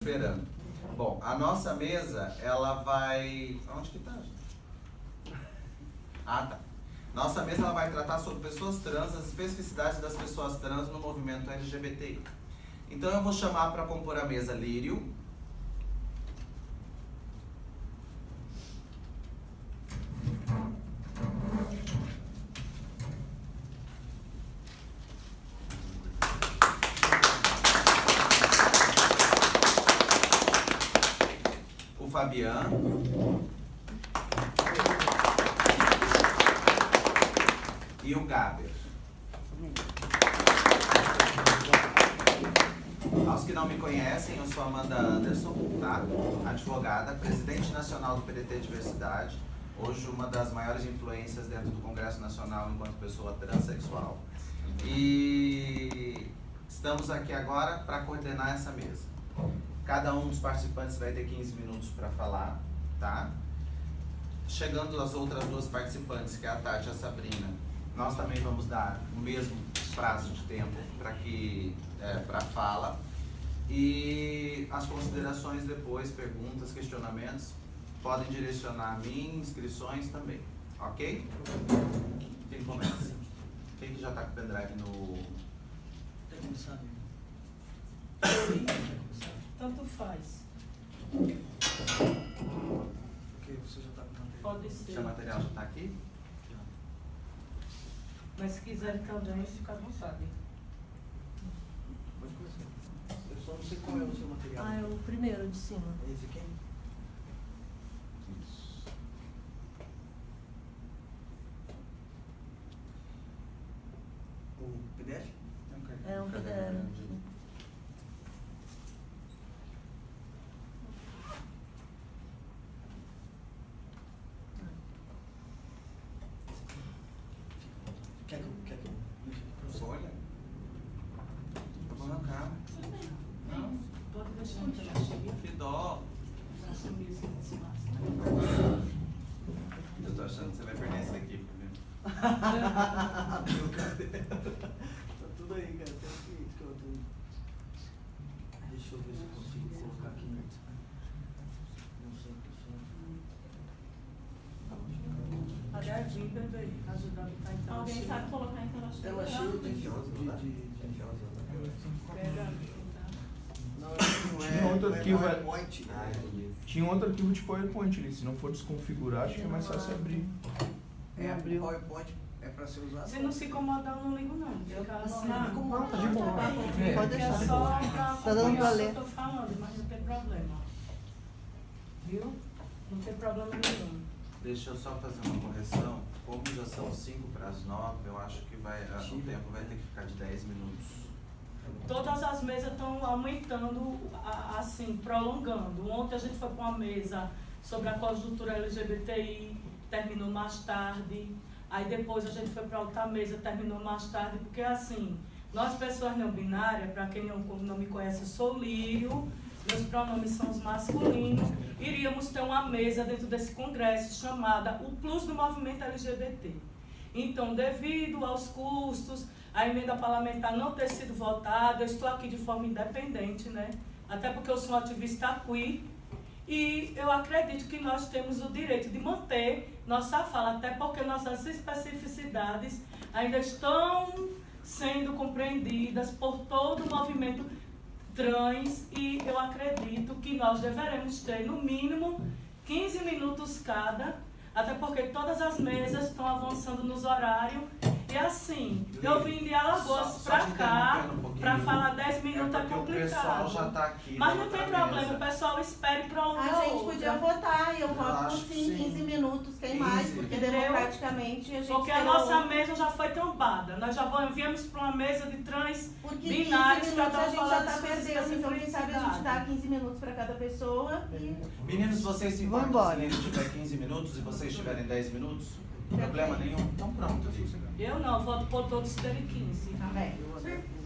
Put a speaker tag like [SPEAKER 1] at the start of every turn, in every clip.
[SPEAKER 1] Esperando. Bom, a nossa mesa, ela vai... Onde que tá, gente? Ah, tá. Nossa mesa, ela vai tratar sobre pessoas trans, as especificidades das pessoas trans no movimento LGBTI. Então eu vou chamar para compor a mesa Lírio. O Fabiano. E o Gaber. Aos que não me conhecem, eu sou Amanda Anderson, tá? Advogada, presidente nacional do PDT Diversidade, hoje uma das maiores influências dentro do Congresso Nacional enquanto pessoa transexual. E estamos aqui agora para coordenar essa mesa. Cada um dos participantes vai ter 15 minutos para falar, tá? Chegando as outras duas participantes, que é a Tati e a Sabrina, nós também vamos dar o mesmo prazo de tempo para fala. E as considerações depois, perguntas, questionamentos, podem direcionar a mim, inscrições também, ok? Quem começa? Quem que já está com o pendrive no...
[SPEAKER 2] Tem que começar, amigo.
[SPEAKER 3] Tanto faz.
[SPEAKER 2] Porque você já está com o material.
[SPEAKER 3] Pode ser.
[SPEAKER 1] Seu material já está aqui?
[SPEAKER 3] Mas se quiser também, fica à vontade.
[SPEAKER 2] Pode começar. Eu só não sei qual é o seu material.
[SPEAKER 4] Ah, é o primeiro de cima.
[SPEAKER 2] É esse aqui?
[SPEAKER 1] Isso.
[SPEAKER 2] O PDF?
[SPEAKER 4] É um PDF.
[SPEAKER 2] Quer que eu lixe aqui pra você?
[SPEAKER 1] Olha. Tá bom na cara. Não,
[SPEAKER 3] Pode deixar que ela chegue.
[SPEAKER 1] que dó.
[SPEAKER 3] Assumir esse espaço.
[SPEAKER 1] Eu tô achando que você vai perder esse aqui, viu?
[SPEAKER 2] Meu cara. Tá tudo aí, cara. Tem que eu tô... Deixa eu ver se eu consigo colocar aqui. Não sei,
[SPEAKER 3] Aliás, vim, bebê, ajudar a botar então.
[SPEAKER 5] Alguém sabe colocar então na
[SPEAKER 2] Ela cheia de
[SPEAKER 3] Pega,
[SPEAKER 2] Não, não
[SPEAKER 6] Tinha outro arquivo,
[SPEAKER 2] PowerPoint.
[SPEAKER 6] Tinha um outro arquivo de PowerPoint ali, se não for desconfigurar, acho que é mais fácil abrir.
[SPEAKER 2] É, PowerPoint é pra ser usado.
[SPEAKER 3] Se não se incomodar, eu não ligo não. Fica assim.
[SPEAKER 2] Não,
[SPEAKER 6] tá de boa.
[SPEAKER 4] Pode
[SPEAKER 3] É
[SPEAKER 4] deixar.
[SPEAKER 3] só pra
[SPEAKER 4] dando pra
[SPEAKER 3] acompanhar o que
[SPEAKER 4] ler.
[SPEAKER 3] eu tô falando, mas não tem problema. Viu? Não tem problema nenhum.
[SPEAKER 1] Deixa eu só fazer uma correção. Como já são 5 para as 9, eu acho que o tempo vai ter que ficar de 10 minutos.
[SPEAKER 3] Todas as mesas estão aumentando, assim, prolongando. Ontem a gente foi para uma mesa sobre a conjuntura LGBTI, terminou mais tarde. Aí depois a gente foi para outra mesa, terminou mais tarde, porque assim, nós pessoas não binárias, para quem não me conhece, eu sou Lírio, meus pronomes são os masculinos, iríamos ter uma mesa dentro desse congresso chamada O Plus do Movimento LGBT. Então, devido aos custos, a emenda parlamentar não ter sido votada, eu estou aqui de forma independente, né? Até porque eu sou um ativista queer e eu acredito que nós temos o direito de manter nossa fala, até porque nossas especificidades ainda estão sendo compreendidas por todo o movimento trans e eu acredito que nós deveremos ter no mínimo 15 minutos cada, até porque todas as mesas estão avançando nos horários. E assim, eu vim de Alagoas pra cá, pra falar 10 minutos é
[SPEAKER 1] porque o pessoal
[SPEAKER 3] complicado.
[SPEAKER 1] já tá aqui.
[SPEAKER 3] Mas
[SPEAKER 1] na
[SPEAKER 3] não tem
[SPEAKER 1] outra
[SPEAKER 3] problema,
[SPEAKER 1] mesa.
[SPEAKER 3] o pessoal espere pra uma
[SPEAKER 4] A
[SPEAKER 3] ou
[SPEAKER 4] gente podia
[SPEAKER 3] outra.
[SPEAKER 4] votar, eu
[SPEAKER 1] Eu
[SPEAKER 4] voto por
[SPEAKER 1] acho que
[SPEAKER 4] sim,
[SPEAKER 1] sim.
[SPEAKER 4] 15 minutos, tem
[SPEAKER 1] 15.
[SPEAKER 4] mais, porque
[SPEAKER 3] Entendeu?
[SPEAKER 4] democraticamente a gente
[SPEAKER 3] Porque a
[SPEAKER 4] tem
[SPEAKER 3] nossa
[SPEAKER 4] o-
[SPEAKER 3] mesa já foi tombada. Nós já viemos para uma mesa de trans
[SPEAKER 4] Porque 15
[SPEAKER 3] binários
[SPEAKER 4] minutos
[SPEAKER 3] para
[SPEAKER 4] a gente
[SPEAKER 3] falar
[SPEAKER 4] já
[SPEAKER 3] de
[SPEAKER 4] tá
[SPEAKER 3] suas
[SPEAKER 4] perdendo, então quem sabe a gente dá
[SPEAKER 3] especificidades.
[SPEAKER 4] 15 minutos para cada pessoa e...
[SPEAKER 1] Meninos, vocês se
[SPEAKER 4] Vamos
[SPEAKER 1] importam
[SPEAKER 4] embora.
[SPEAKER 1] se ele tiver 15 minutos e vocês tiverem 10 minutos? Problema nenhum? Então pronto.
[SPEAKER 3] Eu não, voto por todos terem 15.
[SPEAKER 4] Tá bem.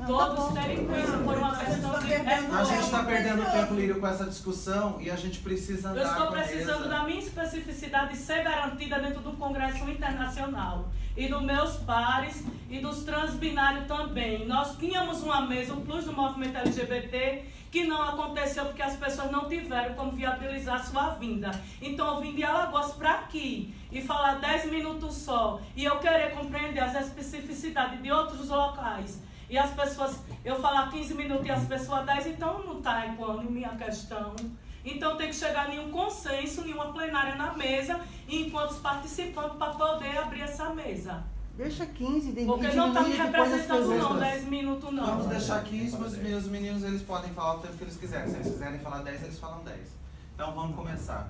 [SPEAKER 3] Todos terem 15 por uma questão de...
[SPEAKER 1] A gente está perdendo tempo, Lírio, com essa discussão e a gente precisa andar
[SPEAKER 3] Eu estou
[SPEAKER 1] com a
[SPEAKER 3] precisando
[SPEAKER 1] mesa.
[SPEAKER 3] da minha especificidade ser garantida dentro do Congresso Internacional. E dos meus pares e dos transbinários também. Nós tínhamos uma mesa, o Plus do Movimento LGBT, que não aconteceu porque as pessoas não tiveram como viabilizar a sua vinda. Então eu vim de Alagoas para aqui e falar 10 minutos só, e eu querer compreender as especificidades de outros locais, e as pessoas, eu falar 15 minutos e as pessoas 10, então não está equânime a questão. Então tem que chegar em um consenso, em uma plenária na mesa, e enquanto participantes, para poder abrir essa mesa.
[SPEAKER 5] Deixa 15, tem
[SPEAKER 3] Porque
[SPEAKER 5] 20
[SPEAKER 3] não está me
[SPEAKER 5] minutos, depois as
[SPEAKER 3] representando
[SPEAKER 5] pessoas-
[SPEAKER 3] não, 10 minutos não.
[SPEAKER 1] Vamos deixar 15, mas os meninos eles podem falar o tempo que eles quiserem. Se eles quiserem falar 10, eles falam 10. Então vamos começar.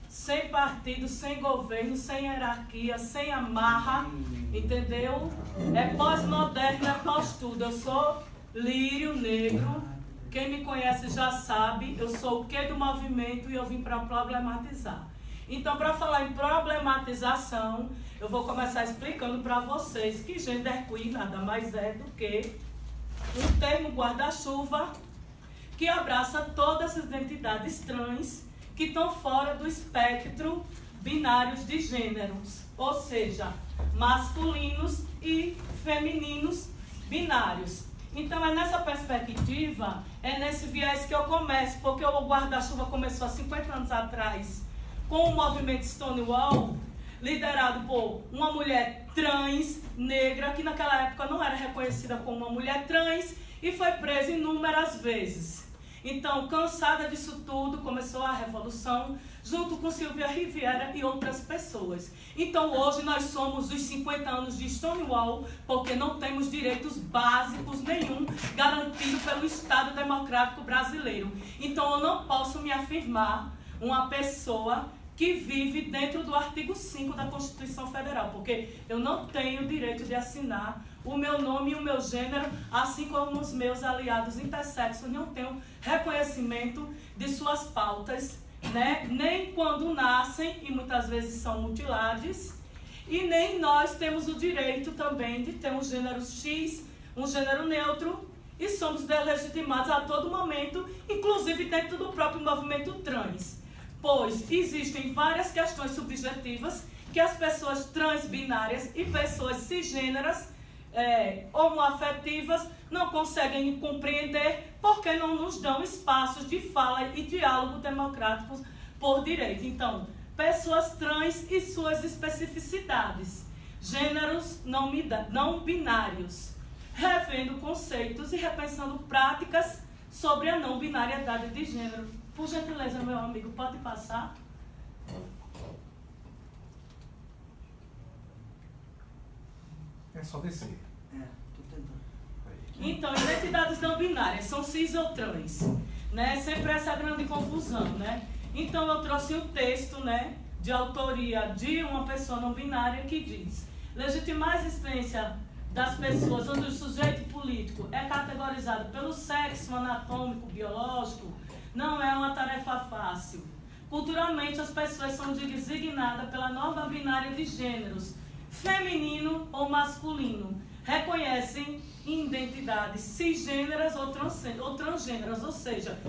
[SPEAKER 3] Sem partido, sem governo, sem hierarquia, sem amarra, entendeu? É pós-moderno, é pós-tudo. Eu sou lírio negro, quem me conhece já sabe, eu sou o quê do movimento e eu vim para problematizar. Então, para falar em problematização, eu vou começar explicando para vocês que genderqueer nada mais é do que um termo guarda-chuva que abraça todas as identidades trans que estão fora do espectro binários de gêneros, ou seja, masculinos e femininos binários. Então é nessa perspectiva, é nesse viés que eu começo, porque o guarda-chuva começou há 50 anos atrás com o movimento Stonewall, liderado por uma mulher trans, negra, que naquela época não era reconhecida como uma mulher trans e foi presa inúmeras vezes. Então, cansada disso tudo, começou a revolução, junto com Silvia Riviera e outras pessoas. Então, hoje nós somos os 50 anos de Stonewall, porque não temos direitos básicos nenhum garantido pelo Estado Democrático Brasileiro. Então, eu não posso me afirmar uma pessoa que vive dentro do artigo 5 da Constituição Federal, porque eu não tenho direito de assinar o meu nome e o meu gênero, assim como os meus aliados intersexos não têm reconhecimento de suas pautas, né? Nem quando nascem, e muitas vezes são mutilados, e nem nós temos o direito também de ter um gênero X, um gênero neutro, e somos delegitimados a todo momento, inclusive dentro do próprio movimento trans. Pois existem várias questões subjetivas que as pessoas transbinárias e pessoas cisgêneras, homoafetivas, não conseguem compreender porque não nos dão espaços de fala e diálogo democráticos por direito. Então, pessoas trans e suas especificidades, gêneros não binários, revendo conceitos e repensando práticas sobre a não binariedade de gênero. Por gentileza, meu amigo, pode passar?
[SPEAKER 6] É só descer.
[SPEAKER 2] Tô tentando.
[SPEAKER 3] Então, identidades não binárias são cis ou trans, né? Sempre essa grande confusão, né? Então, eu trouxe um texto, né, de autoria de uma pessoa não binária que diz: legitimar a existência das pessoas onde o sujeito político é categorizado pelo sexo anatômico, biológico, não é uma tarefa fácil. Culturalmente, as pessoas são designadas pela norma binária de gêneros, feminino ou masculino. Reconhecem identidades cisgêneras ou transgêneras, ou seja,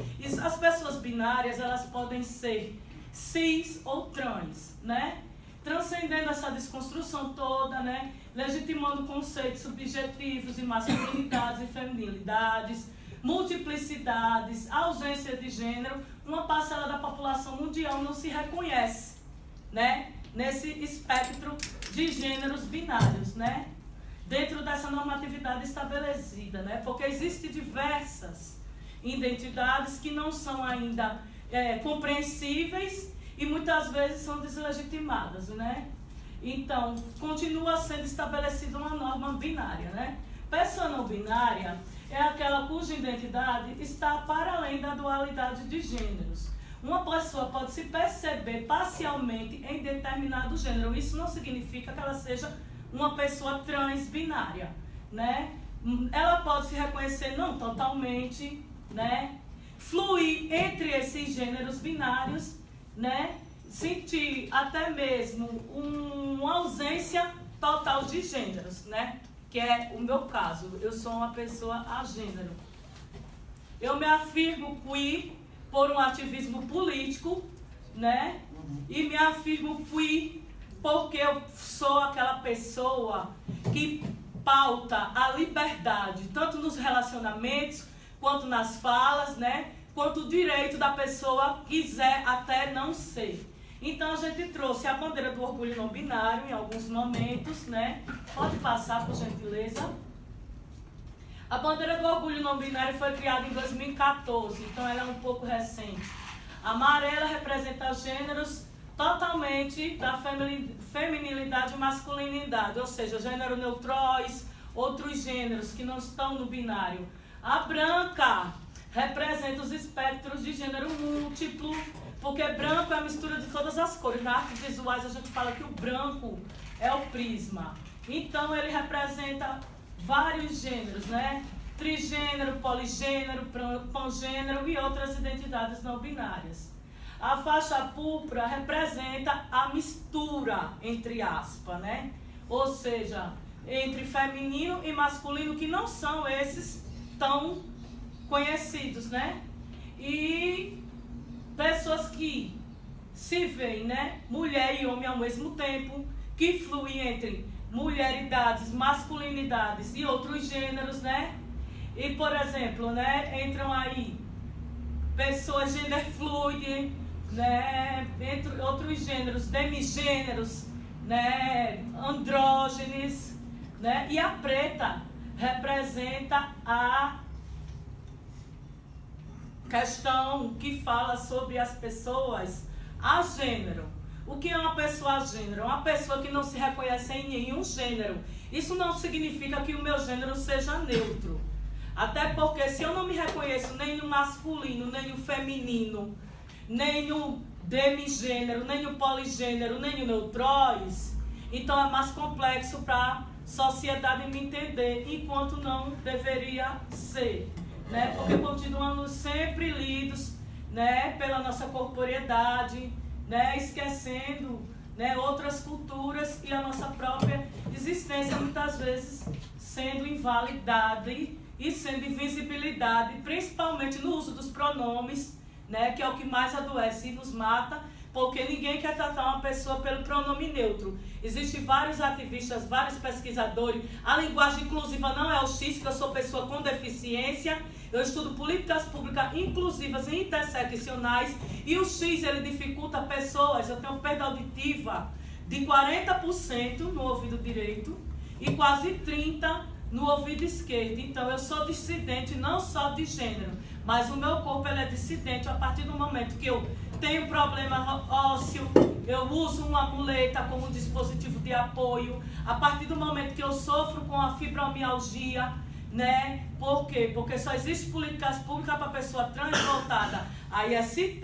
[SPEAKER 3] as pessoas binárias, elas podem ser cis ou trans, né? Transcendendo essa desconstrução toda, né? Legitimando conceitos subjetivos de masculinidades e feminilidades, multiplicidades, ausência de gênero. Uma parcela da população mundial não se reconhece, né, nesse espectro de gêneros binários, né, dentro dessa normatividade estabelecida, né, porque existem diversas identidades que não são ainda compreensíveis e muitas vezes são deslegitimadas, né. Então, continua sendo estabelecida uma norma binária, né. Pessoa não binária é aquela cuja identidade está para além da dualidade de gêneros. Uma pessoa pode se perceber parcialmente em determinado gênero. Isso não significa que ela seja uma pessoa transbinária, né? Ela pode se reconhecer não totalmente, né? Fluir entre esses gêneros binários, né? Sentir até mesmo uma ausência total de gêneros, né? Que é o meu caso. Eu sou uma pessoa agênero. Eu me afirmo queer por um ativismo político, né? E me afirmo queer porque eu sou aquela pessoa que pauta a liberdade, tanto nos relacionamentos quanto nas falas, né? Quanto o direito da pessoa quiser até não ser. Então a gente trouxe a bandeira do orgulho não binário em alguns momentos, né? Pode passar, por gentileza. A bandeira do orgulho não binário foi criada em 2014, então ela é um pouco recente. A amarela representa gêneros totalmente da feminilidade e masculinidade, ou seja, gênero neutróis, outros gêneros que não estão no binário. A branca representa os espectros de gênero múltiplo, porque branco é a mistura de todas as cores. Na arte visuais a gente fala que o branco é o prisma. Então ele representa vários gêneros, né? Trigênero, poligênero, pangênero e outras identidades não binárias. A faixa púrpura representa a mistura, entre aspas, né? Ou seja, entre feminino e masculino, que não são esses tão conhecidos, né? E pessoas que se veem, né? Mulher e homem ao mesmo tempo, que fluem entre mulheridades, masculinidades e outros gêneros, né? E, por exemplo, né? Entram aí pessoas gender fluid, né? Entre outros gêneros, demigêneros, né? Andrógenes, né? E a preta representa a questão que fala sobre as pessoas a gênero. O que é uma pessoa a gênero? Uma pessoa que não se reconhece em nenhum gênero. Isso não significa que o meu gênero seja neutro. Até porque se eu não me reconheço nem no masculino, nem no feminino, nem no demigênero, nem no poligênero, nem no neutróis, então é mais complexo para a sociedade me entender, enquanto não deveria ser. Né? Porque continuamos sempre lidos, né, pela nossa corporeidade, né, esquecendo, né, outras culturas e a nossa própria existência, muitas vezes sendo invalidada e sendo invisibilidade, principalmente no uso dos pronomes, né, que é o que mais adoece e nos mata, porque ninguém quer tratar uma pessoa pelo pronome neutro. Existem vários ativistas, vários pesquisadores. A linguagem inclusiva não é o X, que eu sou pessoa com deficiência. Eu estudo políticas públicas inclusivas e interseccionais. E o X, ele dificulta pessoas. Eu tenho perda auditiva de 40% no ouvido direito e quase 30% no ouvido esquerdo. Então, eu sou dissidente não só de gênero, mas o meu corpo ele é dissidente a partir do momento que eu tenho problema ósseo, eu uso uma muleta como dispositivo de apoio, a partir do momento que eu sofro com a fibromialgia, né? Por quê? Porque só existe políticas públicas para pessoa trans voltada a IST,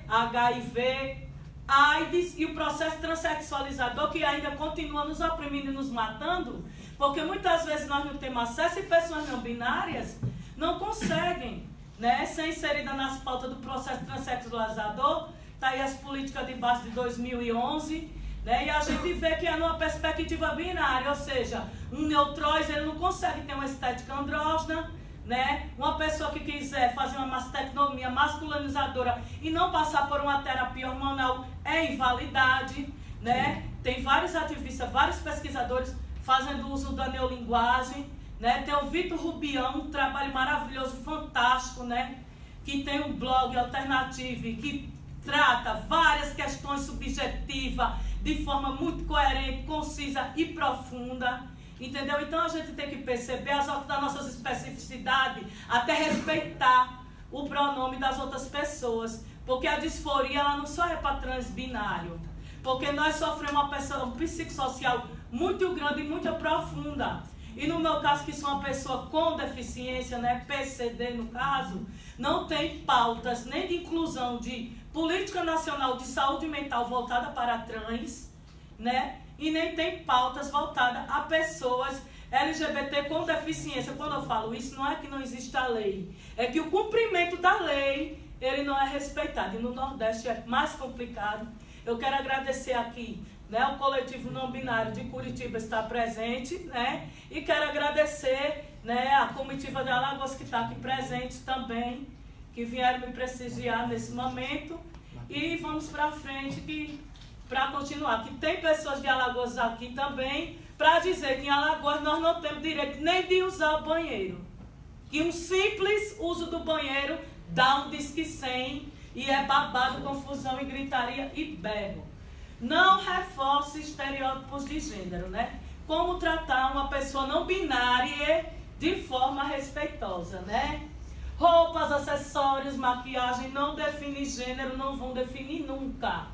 [SPEAKER 3] HIV, AIDS e o processo transexualizador que ainda continua nos oprimindo e nos matando, porque muitas vezes nós não temos acesso e pessoas não binárias não conseguem, né, ser inserida nas pautas do processo transexualizador. Está aí as políticas de base de 2011, né, e a gente vê que é numa perspectiva binária, ou seja, um neutróis ele não consegue ter uma estética andrógena, né, uma pessoa que quiser fazer uma mastectomia masculinizadora e não passar por uma terapia hormonal é invalidade, né, tem vários ativistas, vários pesquisadores fazendo uso da neolinguagem, né? Tem o Vitor Rubião, um trabalho maravilhoso, fantástico, né? Que tem um blog alternativo que trata várias questões subjetivas de forma muito coerente, concisa e profunda, entendeu? Então a gente tem que perceber as nossas especificidades, até respeitar o pronome das outras pessoas, porque a disforia ela não só é para transbinário, porque nós sofremos uma pressão psicossocial muito grande e muito profunda. E no meu caso, que sou uma pessoa com deficiência, né, PCD no caso, não tem pautas nem de inclusão de política nacional de saúde mental voltada para trans, né, e nem tem pautas voltadas a pessoas LGBT com deficiência. Quando eu falo isso, não é que não existe a lei, é que o cumprimento da lei, ele não é respeitado. E no Nordeste é mais complicado. Eu quero agradecer aqui, né, o coletivo não binário de Curitiba está presente, né, e quero agradecer, né, a comitiva de Alagoas que está aqui presente também, que vieram me prestigiar nesse momento, e vamos para frente para continuar, que tem pessoas de Alagoas aqui também, para dizer que em Alagoas nós não temos direito nem de usar o banheiro. que um simples uso do banheiro dá um disque 100 e é babado, confusão e gritaria e berro. Não reforce estereótipos de gênero, né? Como tratar uma pessoa não binária de forma respeitosa, né? Roupas, acessórios, maquiagem não definem gênero, não vão definir nunca.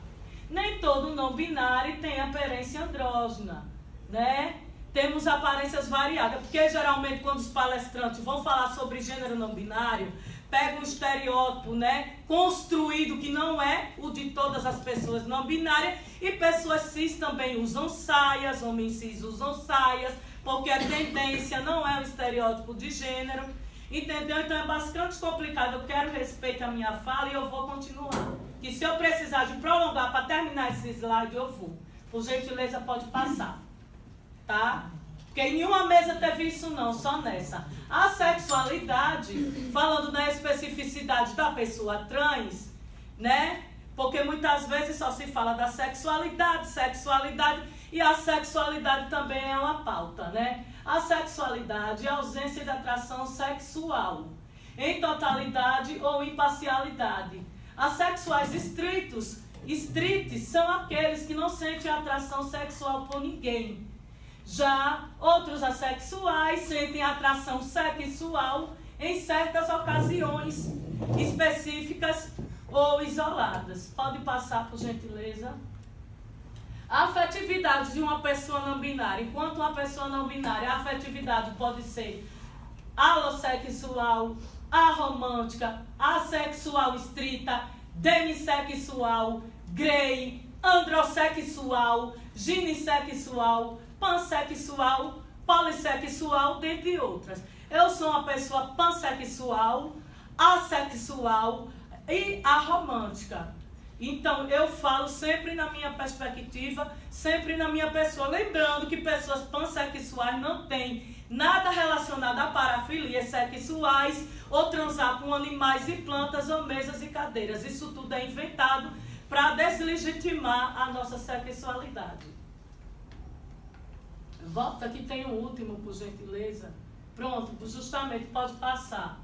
[SPEAKER 3] Nem todo não binário tem aparência andrógena, né? Temos aparências variadas, porque geralmente quando os palestrantes vão falar sobre gênero não binário, pega um estereótipo, né, construído que não é o de todas as pessoas não binárias, e pessoas cis também usam saias, homens cis usam saias, porque a tendência não é o estereótipo de gênero, entendeu? Então é bastante complicado. Eu quero respeito à minha fala e eu vou continuar. Que se eu precisar de prolongar para terminar esse slide, eu vou. Por gentileza, pode passar. Tá? Porque em nenhuma mesa teve isso não, só nessa. A sexualidade, falando na especificidade da pessoa trans, né? Porque muitas vezes só se fala da sexualidade, e a sexualidade também é uma pauta, né? A sexualidade é a ausência de atração sexual, em totalidade ou imparcialidade. Assexuais estritos são aqueles que não sentem atração sexual por ninguém. Já outros assexuais sentem atração sexual em certas ocasiões específicas ou isoladas. Pode passar, por gentileza. A afetividade de uma pessoa não binária. Enquanto uma pessoa não binária, a afetividade pode ser alossexual, aromântica, assexual estrita, demissexual, grey, androssexual, ginissexual, pansexual, polissexual, dentre outras. Eu sou uma pessoa pansexual, assexual e aromântica. Então, eu falo sempre na minha perspectiva, sempre na minha pessoa. Lembrando que pessoas pansexuais não têm nada relacionado a parafilias sexuais ou transar com animais e plantas ou mesas e cadeiras. Isso tudo é inventado para deslegitimar a nossa sexualidade. Volta que tem o último, por gentileza. Pronto, justamente, pode passar.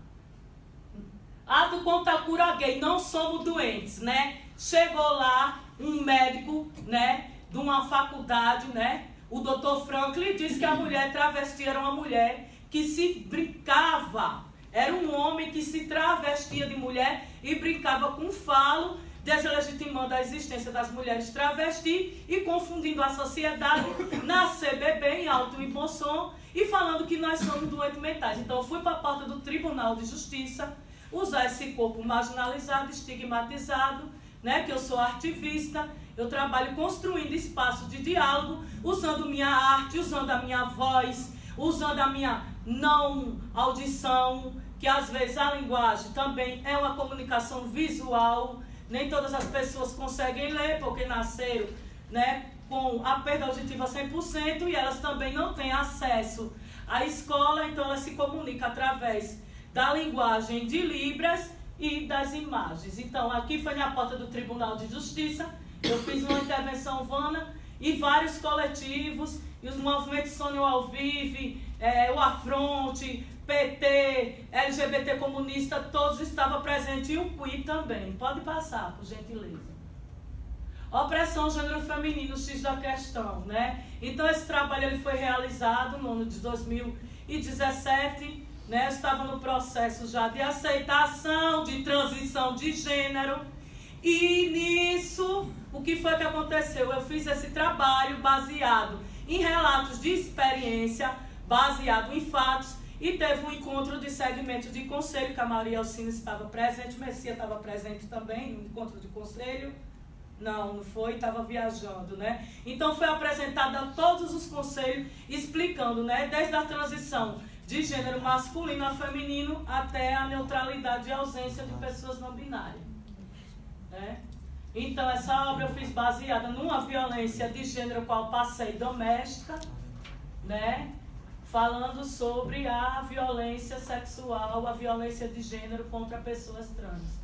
[SPEAKER 3] Ato contra a cura gay, não somos doentes, né? Chegou lá um médico, né, de uma faculdade, né? O Dr. Franklin disse que a mulher travesti era uma mulher que se brincava. Era um homem que se travestia de mulher e brincava com falo, deslegitimando a existência das mulheres travesti e confundindo a sociedade na CBB, em alto e bom som, e falando que nós somos doentes mentais. Então eu fui para a porta do Tribunal de Justiça, usar esse corpo marginalizado, estigmatizado, né, que eu sou ativista, eu trabalho construindo espaço de diálogo, usando minha arte, usando a minha voz, usando a minha não audição, que às vezes a linguagem também é uma comunicação visual. Nem todas as pessoas conseguem ler, porque nasceram, né, com a perda auditiva 100% e elas também não têm acesso à escola, então elas se comunicam através da linguagem de Libras e das imagens. Então, aqui foi na porta do Tribunal de Justiça, eu fiz uma intervenção vana e vários coletivos, e os movimentos Sonho ao Vive, o Afronte, PT, LGBT comunista, todos estavam presentes, e o CUI também. Pode passar, por gentileza. Opressão gênero feminino, X da questão, né? Então, esse trabalho ele foi realizado no ano de 2017, né? Eu estava no processo já de aceitação, de transição de gênero, e nisso, o que foi que aconteceu? Eu fiz esse trabalho baseado em relatos de experiência, baseado em fatos, e teve um encontro de segmento de conselho, que a Maria Alcina estava presente, Messia estava presente também no encontro de conselho. Não foi, estava viajando, né? Então foi apresentado a todos os conselhos, explicando, né, desde a transição de gênero masculino a feminino até a neutralidade e ausência de pessoas não binárias, né? Então essa obra eu fiz baseada numa violência de gênero qual passei doméstica, né? Falando sobre a violência sexual, a violência de gênero contra pessoas trans.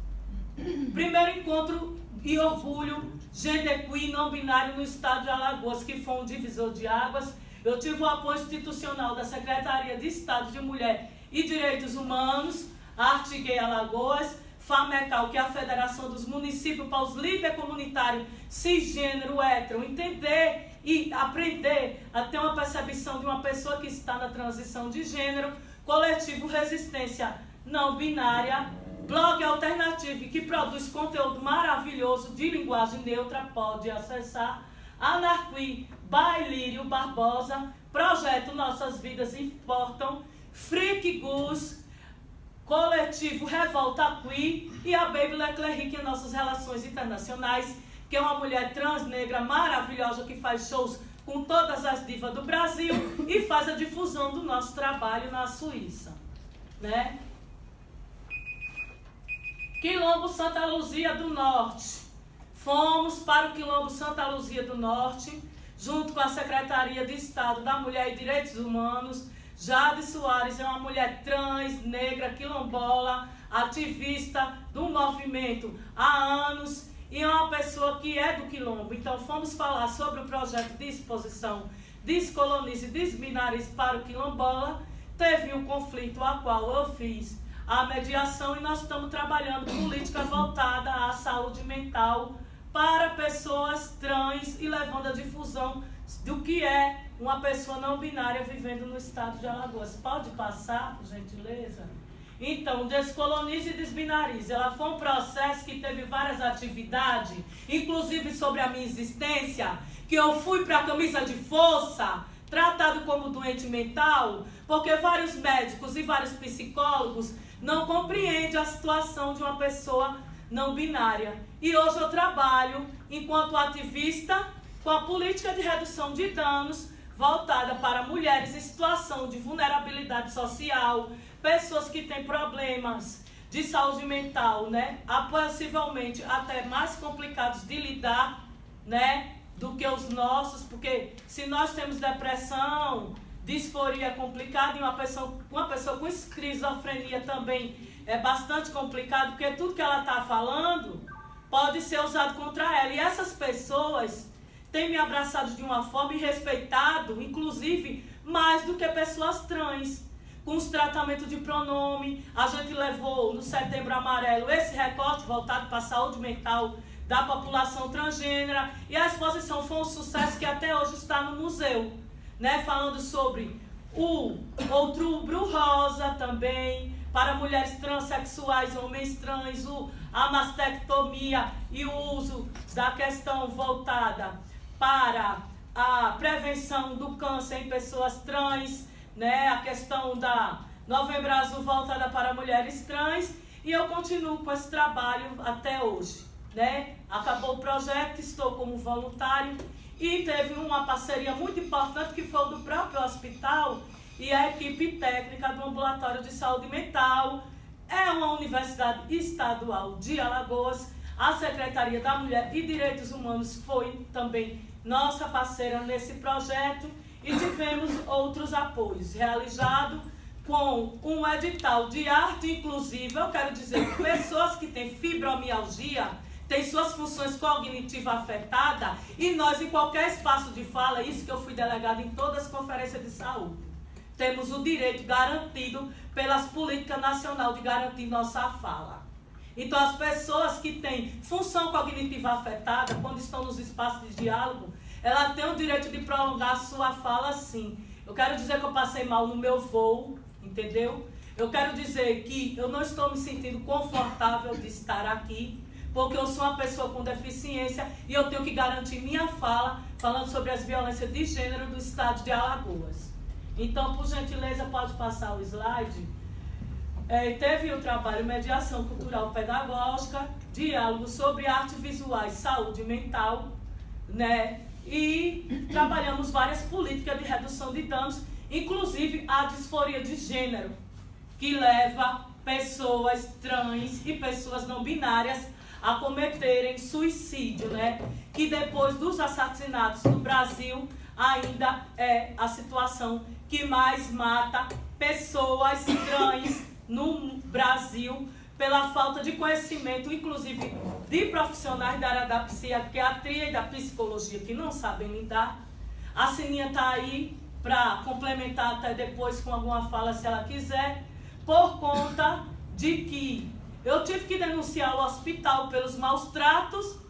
[SPEAKER 3] Primeiro encontro e orgulho genderqueer não binário no estado de Alagoas, que foi um divisor de águas. Eu tive o apoio institucional da Secretaria de Estado de Mulher e Direitos Humanos, Arte Gay Alagoas, FAMECAL, que é a Federação dos Municípios para os Líderes Comunitários Cisgênero Hétero, entender e aprender a ter uma percepção de uma pessoa que está na transição de gênero, Coletivo Resistência Não Binária, blog alternativo que produz conteúdo maravilhoso de linguagem neutra, pode acessar, Anarqui, Bailírio Barbosa, Projeto Nossas Vidas Importam, Freak Gus, Coletivo Revolta Qui e a Baby Leclerc em Nossas Relações Internacionais, que é uma mulher trans negra maravilhosa que faz shows com todas as divas do Brasil e faz a difusão do nosso trabalho na Suíça, né? Quilombo Santa Luzia do Norte. Fomos para o Quilombo Santa Luzia do Norte, junto com a Secretaria de Estado da Mulher e Direitos Humanos. Jade Soares é uma mulher trans, negra, quilombola, ativista do movimento há anos e é uma pessoa que é do Quilombo. Então fomos falar sobre o projeto de exposição Descolonize e Desbinarize para o Quilombola. Teve um conflito a qual eu fiz a mediação e nós estamos trabalhando política voltada à saúde mental para pessoas trans e levando a difusão do que é uma pessoa não binária vivendo no estado de Alagoas. Pode passar, por gentileza? Então, Descolonize e Desbinarize, ela foi um processo que teve várias atividades, inclusive sobre a minha existência, que eu fui para a camisa de força, tratado como doente mental, porque vários médicos e vários psicólogos não compreendem a situação de uma pessoa não binária. E hoje eu trabalho enquanto ativista com a política de redução de danos voltada para mulheres em situação de vulnerabilidade social, pessoas que têm problemas de saúde mental, né? Possivelmente até mais complicados de lidar, né? Do que os nossos, porque se nós temos depressão, disforia complicada e uma pessoa com esquizofrenia também é bastante complicado, porque tudo que ela está falando pode ser usado contra ela. E essas pessoas têm me abraçado de uma forma e respeitado, inclusive, mais do que pessoas trans. Com os tratamentos de pronome, a gente levou no Setembro Amarelo esse recorte voltado para a saúde mental da população transgênera e a exposição foi um sucesso que até hoje está no museu, né? Falando sobre o Outubro Rosa também, para mulheres transexuais, homens trans, a mastectomia e o uso da questão voltada para a prevenção do câncer em pessoas trans, né? A questão da Novembro Azul voltada para mulheres trans e eu continuo com esse trabalho até hoje, né? Acabou o projeto, estou como voluntário e teve uma parceria muito importante que foi do próprio hospital e a equipe técnica do Ambulatório de Saúde Mental. É uma universidade estadual de Alagoas. A Secretaria da Mulher e Direitos Humanos foi também nossa parceira nesse projeto e tivemos outros apoios realizados com um edital de arte inclusiva. Eu quero dizer que pessoas que têm fibromialgia têm suas funções cognitivas afetadas e nós em qualquer espaço de fala, isso que eu fui delegada em todas as conferências de saúde, temos o direito garantido pelas políticas nacionais de garantir nossa fala. Então as pessoas que têm função cognitiva afetada, quando estão nos espaços de diálogo, ela tem o direito de prolongar a sua fala sim. Eu quero dizer que eu passei mal no meu voo, entendeu? Eu quero dizer que eu não estou me sentindo confortável de estar aqui, porque eu sou uma pessoa com deficiência e eu tenho que garantir minha fala, falando sobre as violências de gênero do estado de Alagoas. Então, por gentileza, pode passar o slide. Teve o trabalho Mediação Cultural Pedagógica, diálogo sobre arte visual e saúde mental, né? E trabalhamos várias políticas de redução de danos, inclusive a disforia de gênero, que leva pessoas trans e pessoas não binárias a cometerem suicídio, né? Que depois dos assassinatos no Brasil ainda é a situação que mais mata pessoas trans no Brasil pela falta de conhecimento, inclusive de profissionais da área da psiquiatria e da psicologia que não sabem lidar. A Sininha está aí para complementar até depois com alguma fala se ela quiser. por conta de que eu tive que denunciar o hospital pelos maus tratos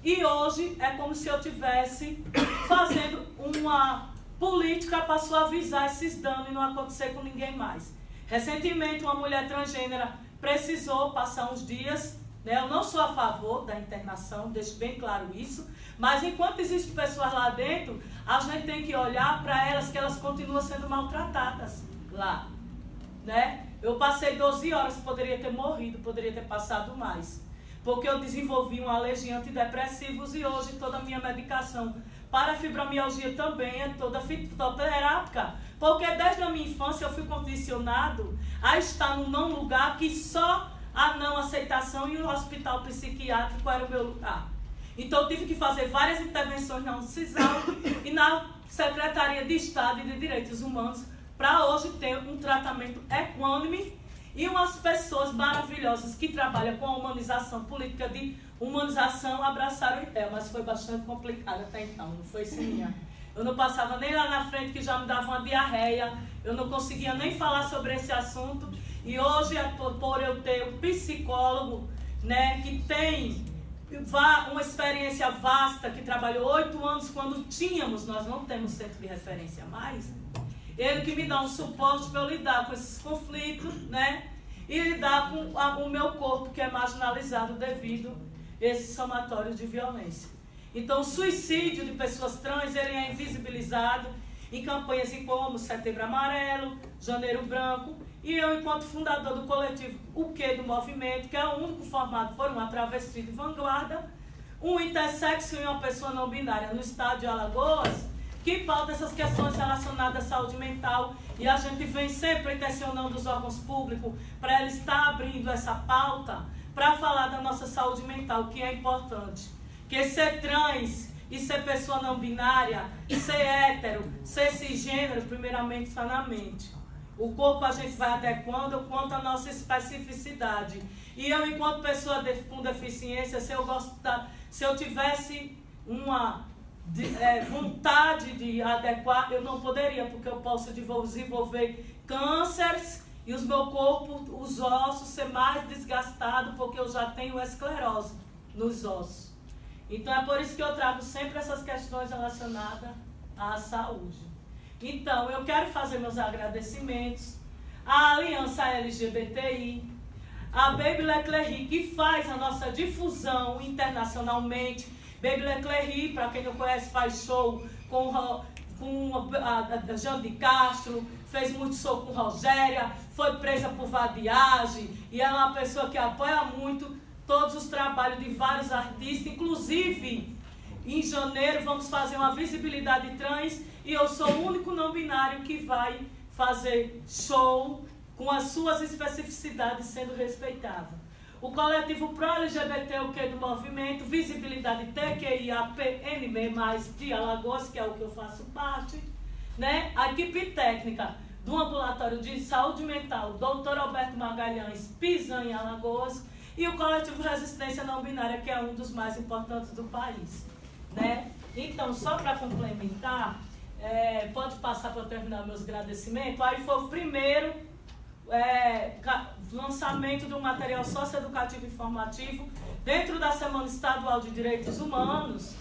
[SPEAKER 3] e hoje é como se eu estivesse fazendo uma política para suavizar esses danos e não acontecer com ninguém mais. Recentemente, uma mulher transgênera precisou passar uns dias, né? Eu não sou a favor da internação, deixo bem claro isso, mas enquanto existem pessoas lá dentro, a gente tem que olhar para elas que elas continuam sendo maltratadas lá, né? Eu passei 12 horas, poderia ter morrido, poderia ter passado mais, porque eu desenvolvi uma alergia a antidepressivos e hoje toda a minha medicação para fibromialgia também é toda fitoterápica, porque desde a minha infância eu fui condicionado a estar num não lugar que só a não aceitação e o hospital psiquiátrico era o meu lugar. Então eu tive que fazer várias intervenções na UNCISAL e na Secretaria de Estado e de Direitos Humanos para hoje ter um tratamento equânime e umas pessoas maravilhosas que trabalham com a humanização, política de humanização, abraçaram a ideia, mas foi bastante complicado até então, não foi assim. Eu não passava nem lá na frente que já me dava uma diarreia, eu não conseguia nem falar sobre esse assunto e hoje, por eu ter um psicólogo, né, que tem uma experiência vasta, que trabalhou 8 anos quando tínhamos, nós não temos centro de referência mais, ele que me dá um suporte para eu lidar com esses conflitos, né? E lidar com o meu corpo que é marginalizado devido a esse somatório de violência. Então o suicídio de pessoas trans, ele é invisibilizado em campanhas como Setembro Amarelo, Janeiro Branco, e eu, enquanto fundador do coletivo O Que do Movimento, que é o único formado por uma travesti de vanguarda, um intersexo e uma pessoa não binária no estado de Alagoas, que pauta essas questões relacionadas à saúde mental, e a gente vem sempre intencionando os órgãos públicos para eles estar abrindo essa pauta para falar da nossa saúde mental, que é importante. Que ser trans e ser pessoa não binária, ser hétero, ser cisgênero, primeiramente está na mente. O corpo a gente vai adequando quanto à nossa especificidade. E eu, enquanto pessoa com deficiência, se eu tivesse uma vontade de adequar, eu não poderia, porque eu posso desenvolver cânceres e os meu corpo, os ossos, ser mais desgastado, porque eu já tenho esclerose nos ossos. Então é por isso que eu trago sempre essas questões relacionadas à saúde. Então eu quero fazer meus agradecimentos à Aliança LGBTI, à Baby Leclerc, que faz a nossa difusão internacionalmente. Baby Leclerc, para quem não conhece, faz show com a Jean de Castro, fez muito show com Rogéria, foi presa por vadiagem, e ela é uma pessoa que apoia muito todos os trabalhos de vários artistas, inclusive em janeiro vamos fazer uma visibilidade trans, e eu sou o único não binário que vai fazer show com as suas especificidades sendo respeitado. O coletivo Pro-LGBT, o Que do Movimento, Visibilidade TQIAPNB+, de Alagoas, que é o que eu faço parte, né? A equipe técnica do Ambulatório de Saúde Mental, Dr. Alberto Magalhães, Pisan, em Alagoas, e o coletivo Resistência Não Binária, que é um dos mais importantes do país, né? Então, só para complementar, pode passar para eu terminar meus agradecimentos. Aí foi o primeiro lançamento do material socioeducativo e informativo dentro da Semana Estadual de Direitos Humanos,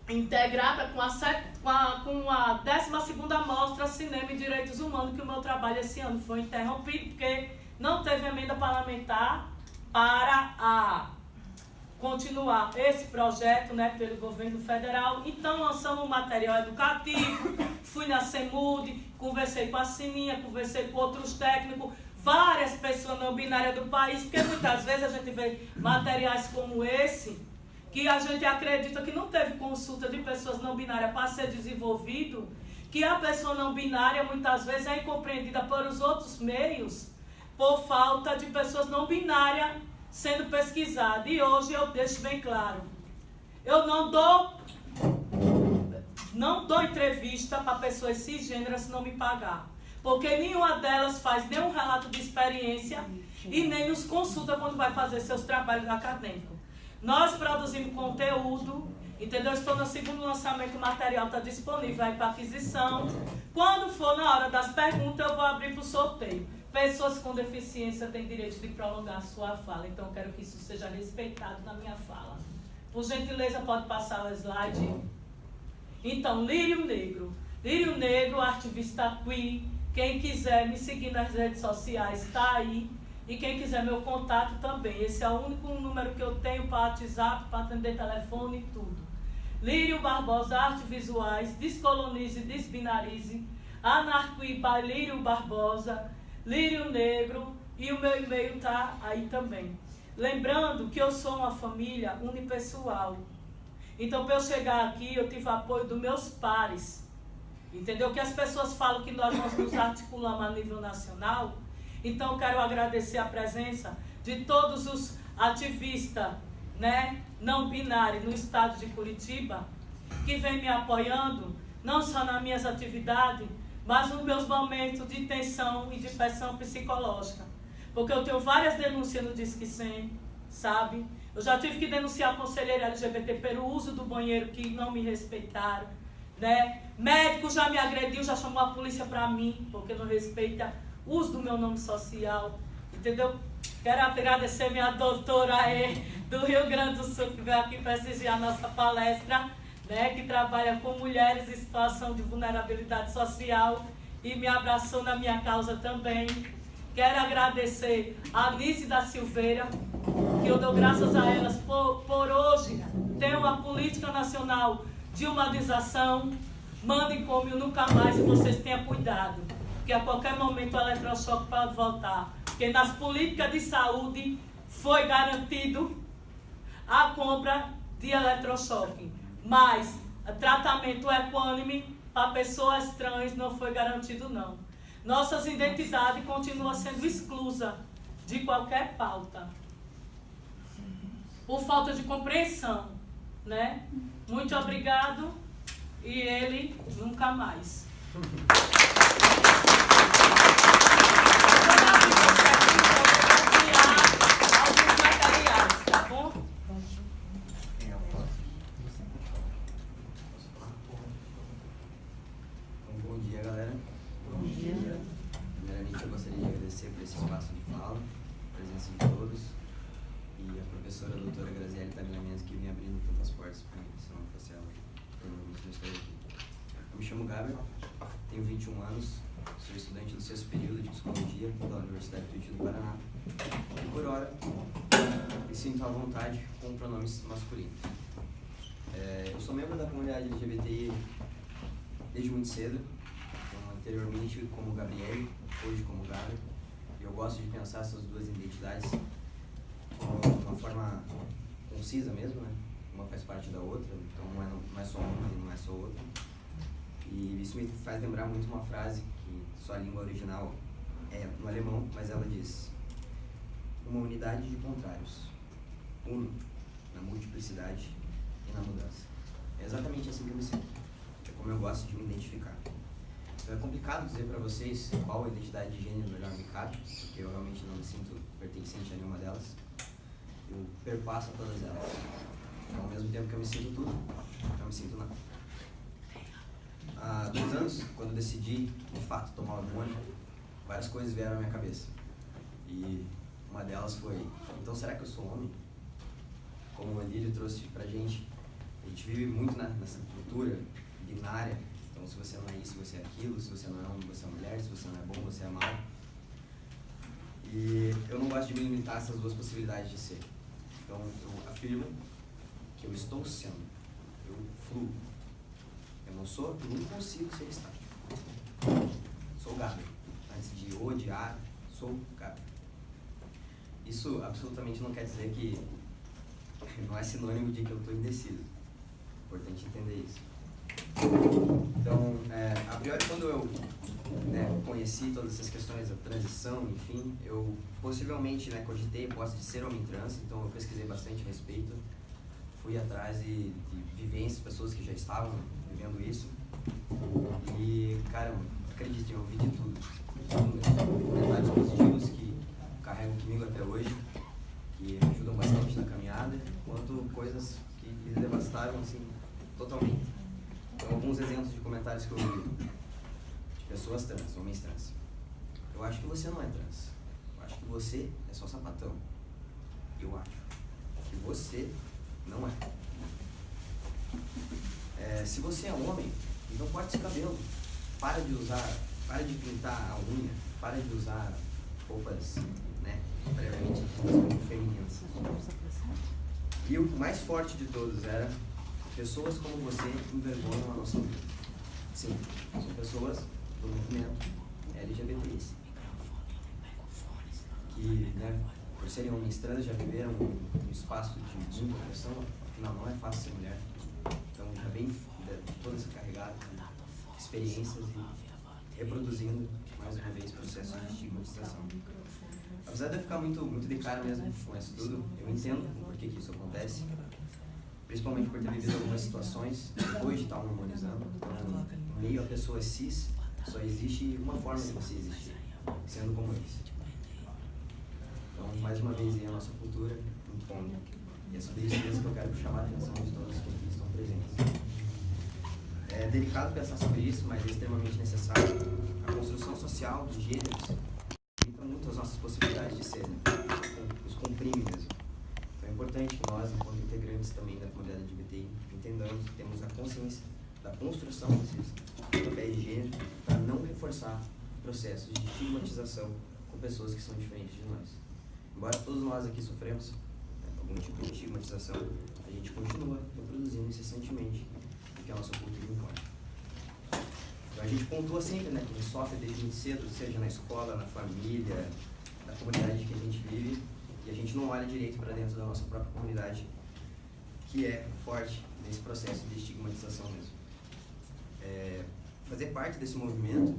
[SPEAKER 3] integrada com a 12ª Mostra Cinema e Direitos Humanos, que o meu trabalho esse ano foi interrompido, porque não teve emenda parlamentar para continuar esse projeto, né, pelo governo federal. Então lançamos um material educativo, fui na CEMUD, conversei com a Sininha, conversei com outros técnicos, várias pessoas não binárias do país, porque muitas vezes a gente vê materiais como esse, que a gente acredita que não teve consulta de pessoas não binárias para ser desenvolvido, que a pessoa não binária muitas vezes é incompreendida por os outros meios, por falta de pessoas não binárias sendo pesquisada. E hoje eu deixo bem claro, eu não dou entrevista para pessoas cisgêneras se não me pagar, porque nenhuma delas faz nenhum relato de experiência e nem nos consulta quando vai fazer seus trabalhos acadêmicos. Nós produzimos conteúdo, entendeu? Estou no 2º lançamento, o material está disponível aí para aquisição. Quando for na hora das perguntas, eu vou abrir para o sorteio. pessoas com deficiência têm direito de prolongar a sua fala. Então, eu quero que isso seja respeitado na minha fala. Por gentileza, pode passar o slide. Então, Lírio Negro. Lírio Negro, ativista queer. Quem quiser me seguir nas redes sociais, está aí. E quem quiser meu contato também. Esse é o único número que eu tenho para WhatsApp, para atender telefone e tudo. Lírio Barbosa, Artes Visuais, Descolonize, Desbinarize, Anarquí by Lírio Barbosa, Lírio Negro, e o meu e-mail está aí também. Lembrando que eu sou uma família unipessoal. Então, para eu chegar aqui, eu tive apoio dos meus pares. Entendeu? Que as pessoas falam que nós nos articulamos a nível nacional. Então, eu quero agradecer a presença de todos os ativistas, né, não binários no estado de Curitiba, que vem me apoiando, não só nas minhas atividades, mas nos meus momentos de tensão e de pressão psicológica. Porque eu tenho várias denúncias no Disque 100, sabe? Eu já tive que denunciar a conselheira LGBT pelo uso do banheiro, que não me respeitaram, né? Médico já me agrediu, já chamou a polícia para mim, porque não respeita o uso do meu nome social, entendeu? Quero agradecer minha doutora do Rio Grande do Sul, que veio aqui prestigiar a nossa palestra, né, que trabalha com mulheres em situação de vulnerabilidade social e me abraçou na minha causa também. Quero agradecer a Anice da Silveira, que eu dou graças a elas por hoje ter uma política nacional de humanização. Mandem como nunca mais e vocês tenham cuidado, que a qualquer momento o eletrochoque pode voltar. Porque nas políticas de saúde foi garantido a compra de eletrochoque, mas o tratamento equânime para pessoas trans não foi garantido, não. Nossas identidades continuam sendo exclusas de qualquer pauta, por falta de compreensão, né? Muito obrigado e ele nunca mais. Alguns materiais, tá bom?
[SPEAKER 5] Bom dia, galera. Bom dia. Primeiramente, eu gostaria de agradecer por esse espaço de fala, a presença de todos, e a professora a doutora Graziele Tagliamento, que vem abrindo tantas portas para mim, se não fosse ela, provavelmente não estaria aqui. Eu me chamo Gabriel, tenho 21 anos, sou estudante do 6º período de Psicologia da Universidade Tuiuti do Paraná, e por hora me sinto à vontade com pronomes masculinos. Eu sou membro da comunidade LGBTI desde muito cedo, anteriormente como Gabriel, hoje como Gabriel, e eu gosto de pensar essas duas identidades de uma forma concisa mesmo, né? Uma faz parte da outra, então não é só uma e não é só outra. E isso me faz lembrar muito uma frase que sua língua original é no alemão, mas ela diz: uma unidade de contrários, uno na multiplicidade e na mudança. É exatamente assim que eu me sinto, é como eu gosto de me identificar. Então é complicado dizer para vocês qual identidade de gênero melhor me cabe, porque eu realmente não me sinto pertencente a nenhuma delas. Eu perpasso todas elas. Então, ao mesmo tempo que eu me sinto tudo, eu me sinto nada. Há 2 anos, quando eu decidi, de fato, tomar hormônio, várias coisas vieram à minha cabeça. E uma delas foi: então será que eu sou homem? Como o Lírio trouxe pra gente, a gente vive muito nessa cultura binária. Então, se você não é isso, você é aquilo. Se você não é homem, você é mulher. Se você não é bom, você é mau. E eu não gosto de me limitar a essas duas possibilidades de ser. Então, eu afirmo que eu estou sendo. Eu fluo. Eu não sou, eu não consigo ser estático. Sou Gabriel. Antes de odiar, sou Gabriel. Isso absolutamente não quer dizer que não é sinônimo de que eu estou indeciso. É importante entender isso. Então, a priori, quando eu conheci todas essas questões da transição, enfim, eu possivelmente cogitei a hipótese de ser homem trans, então eu pesquisei bastante a respeito, fui atrás de vivências, pessoas que já estavam vivendo isso, e, caramba, acreditem, eu ouvi de tudo. Detalhes positivos que carrego comigo até hoje, que me ajudam bastante na caminhada, quanto coisas que me devastaram, assim, totalmente. Então, alguns exemplos de comentários que eu ouvi de pessoas trans, homens trans. eu acho que você não é trans. Eu acho que você é só sapatão. Eu acho que você não é. Se você é homem, então corte esse cabelo. Para de pintar a unha, para de usar roupas, né, previamente femininas. E o mais forte de todos era: pessoas como você envergonham a nossa vida. Sim, são pessoas do movimento LGBTI que, né, por serem homens trans, já viveram um espaço de incorporação. Afinal, não é fácil ser mulher. Então, já vem toda essa carregada de experiências e reproduzindo, mais uma vez, processos de estigmatização. Apesar de eu ficar muito de cara mesmo com isso tudo, eu entendo o porquê que isso acontece, principalmente por ter vivido algumas situações depois de estar hormonizando. Então, em meio a pessoas cis, só existe uma forma de você existir, sendo como eles. Então, mais uma vez, a nossa cultura impõe. E é sobre isso mesmo que eu quero chamar a atenção de todos que aqui estão presentes. É delicado pensar sobre isso, mas é extremamente necessário. A construção social de gêneros limita muito as nossas possibilidades de ser, né? Nos comprime mesmo. Então é importante que nós, enquanto integrantes também da comunidade LGBTI, entendamos que temos a consciência da construção desses papéis de gênero para não reforçar processos de estigmatização com pessoas que são diferentes de nós. Embora todos nós aqui sofremos algum tipo de estigmatização, a gente continua reproduzindo incessantemente o que a nossa cultura impõe. Então a gente pontua sempre, né, que a gente sofre desde muito cedo, seja na escola, na família, na comunidade que a gente vive, e a gente não olha direito para dentro da nossa própria comunidade, que é forte nesse processo de estigmatização mesmo. Fazer parte desse movimento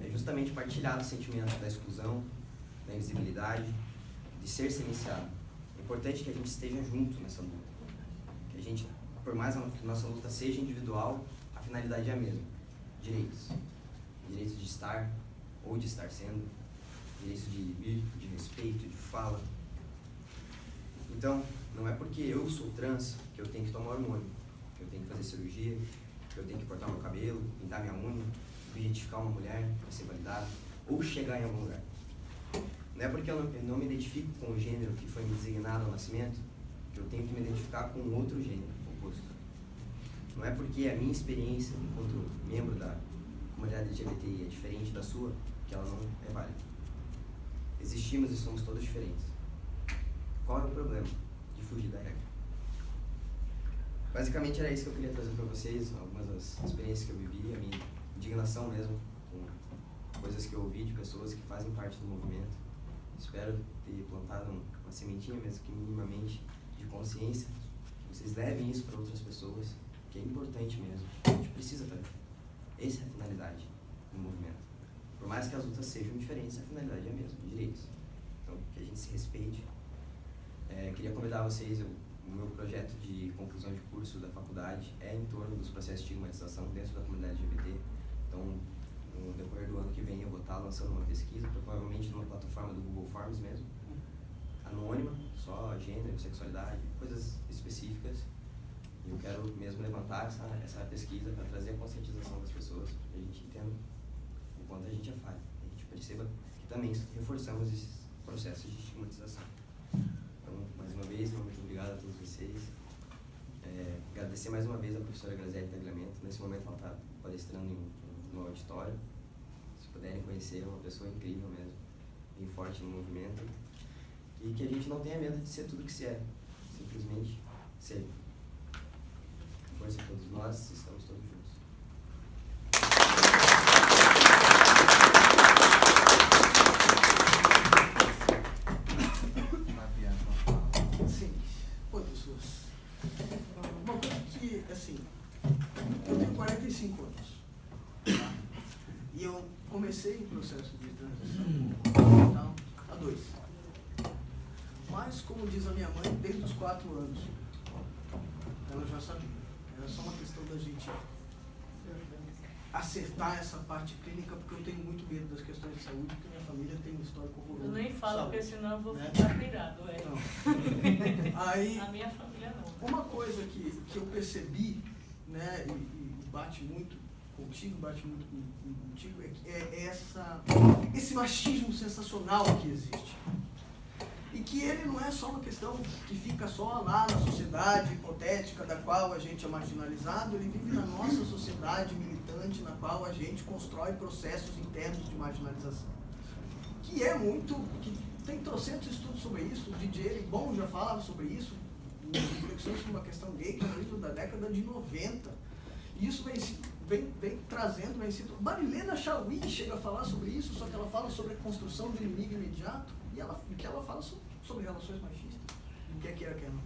[SPEAKER 5] é justamente partilhar o sentimento da exclusão, da invisibilidade, de ser silenciado. É importante que a gente esteja junto nessa luta. Que a gente, por mais que nossa luta seja individual, a finalidade é a mesma. Direitos. Direitos de estar ou de estar sendo. Direitos de vir, de respeito, de fala. Então, não é porque eu sou trans que eu tenho que tomar hormônio, que eu tenho que fazer cirurgia, que eu tenho que cortar meu cabelo, pintar minha unha, identificar uma mulher para ser validado, ou chegar em algum lugar. Não é porque eu não me identifico com o gênero que foi me designado ao nascimento que eu tenho que me identificar com outro gênero oposto. Não é porque a minha experiência enquanto membro da comunidade LGBTI é diferente da sua que ela não é válida. Existimos e somos todos diferentes. Qual é o problema de fugir da regra? Basicamente era isso que eu queria trazer para vocês, algumas das experiências que eu vivi, a minha indignação mesmo com coisas que eu ouvi de pessoas que fazem parte do movimento. Espero ter plantado uma sementinha mesmo que minimamente de consciência, que vocês levem isso para outras pessoas, que é importante mesmo, a gente precisa também. Essa é a finalidade do movimento. Por mais que as lutas sejam diferentes, a finalidade é a mesma, direitos. Então, que a gente se respeite. Queria convidar vocês, o meu projeto de conclusão de curso da faculdade é em torno dos processos de estigmatização dentro da comunidade LGBT. Então, no decorrer do ano que vem eu vou estar lançando uma pesquisa, provavelmente numa plataforma do Google Forms mesmo, anônima, só gênero, sexualidade, coisas específicas. E eu quero mesmo levantar essa pesquisa para trazer a conscientização das pessoas, para que a gente entenda o quanto a gente é falha. A gente perceba que também reforçamos esses processos de estigmatização. Então, mais uma vez, muito obrigado a todos vocês. Agradecer mais uma vez a professora Graziele Tagliamento. Nesse momento ela está palestrando no auditório. Se puderem conhecer, é uma pessoa incrível mesmo, bem forte no movimento. E que a gente não tenha medo de ser tudo que se é, simplesmente ser. Força a todos nós, estamos todos juntos.
[SPEAKER 2] Sim. Oi, pessoas. Uma coisa que, assim, eu tenho 45 anos, tá? E eu comecei o processo de transição há 2. Mas, como diz a minha mãe, desde os 4 anos, ela já sabia. Era só uma questão da gente acertar essa parte clínica, porque eu tenho muito medo das questões de saúde, porque minha família tem um histórico horroroso.
[SPEAKER 3] Eu nem falo,
[SPEAKER 2] saúde,
[SPEAKER 3] porque senão eu vou
[SPEAKER 2] né?
[SPEAKER 3] ficar pirado.
[SPEAKER 2] Então, aí,
[SPEAKER 3] A minha família não.
[SPEAKER 2] uma coisa que eu percebi, né, e bate muito contigo, bate muito contigo, é esse machismo sensacional que existe. E que ele não é só uma questão que fica só lá na sociedade hipotética da qual a gente é marginalizado, ele vive na nossa sociedade militante, na qual a gente constrói processos internos de marginalização. Que é muito, que tem trocentos estudos sobre isso, o DJ Bom já falava sobre isso, reflexões sobre uma questão gay, que é um livro da década de 90. E isso vem trazendo, Marilena Chauí chega a falar sobre isso, só que ela fala sobre a construção do inimigo imediato, e que ela fala sobre relações machistas, quer queira, quer não.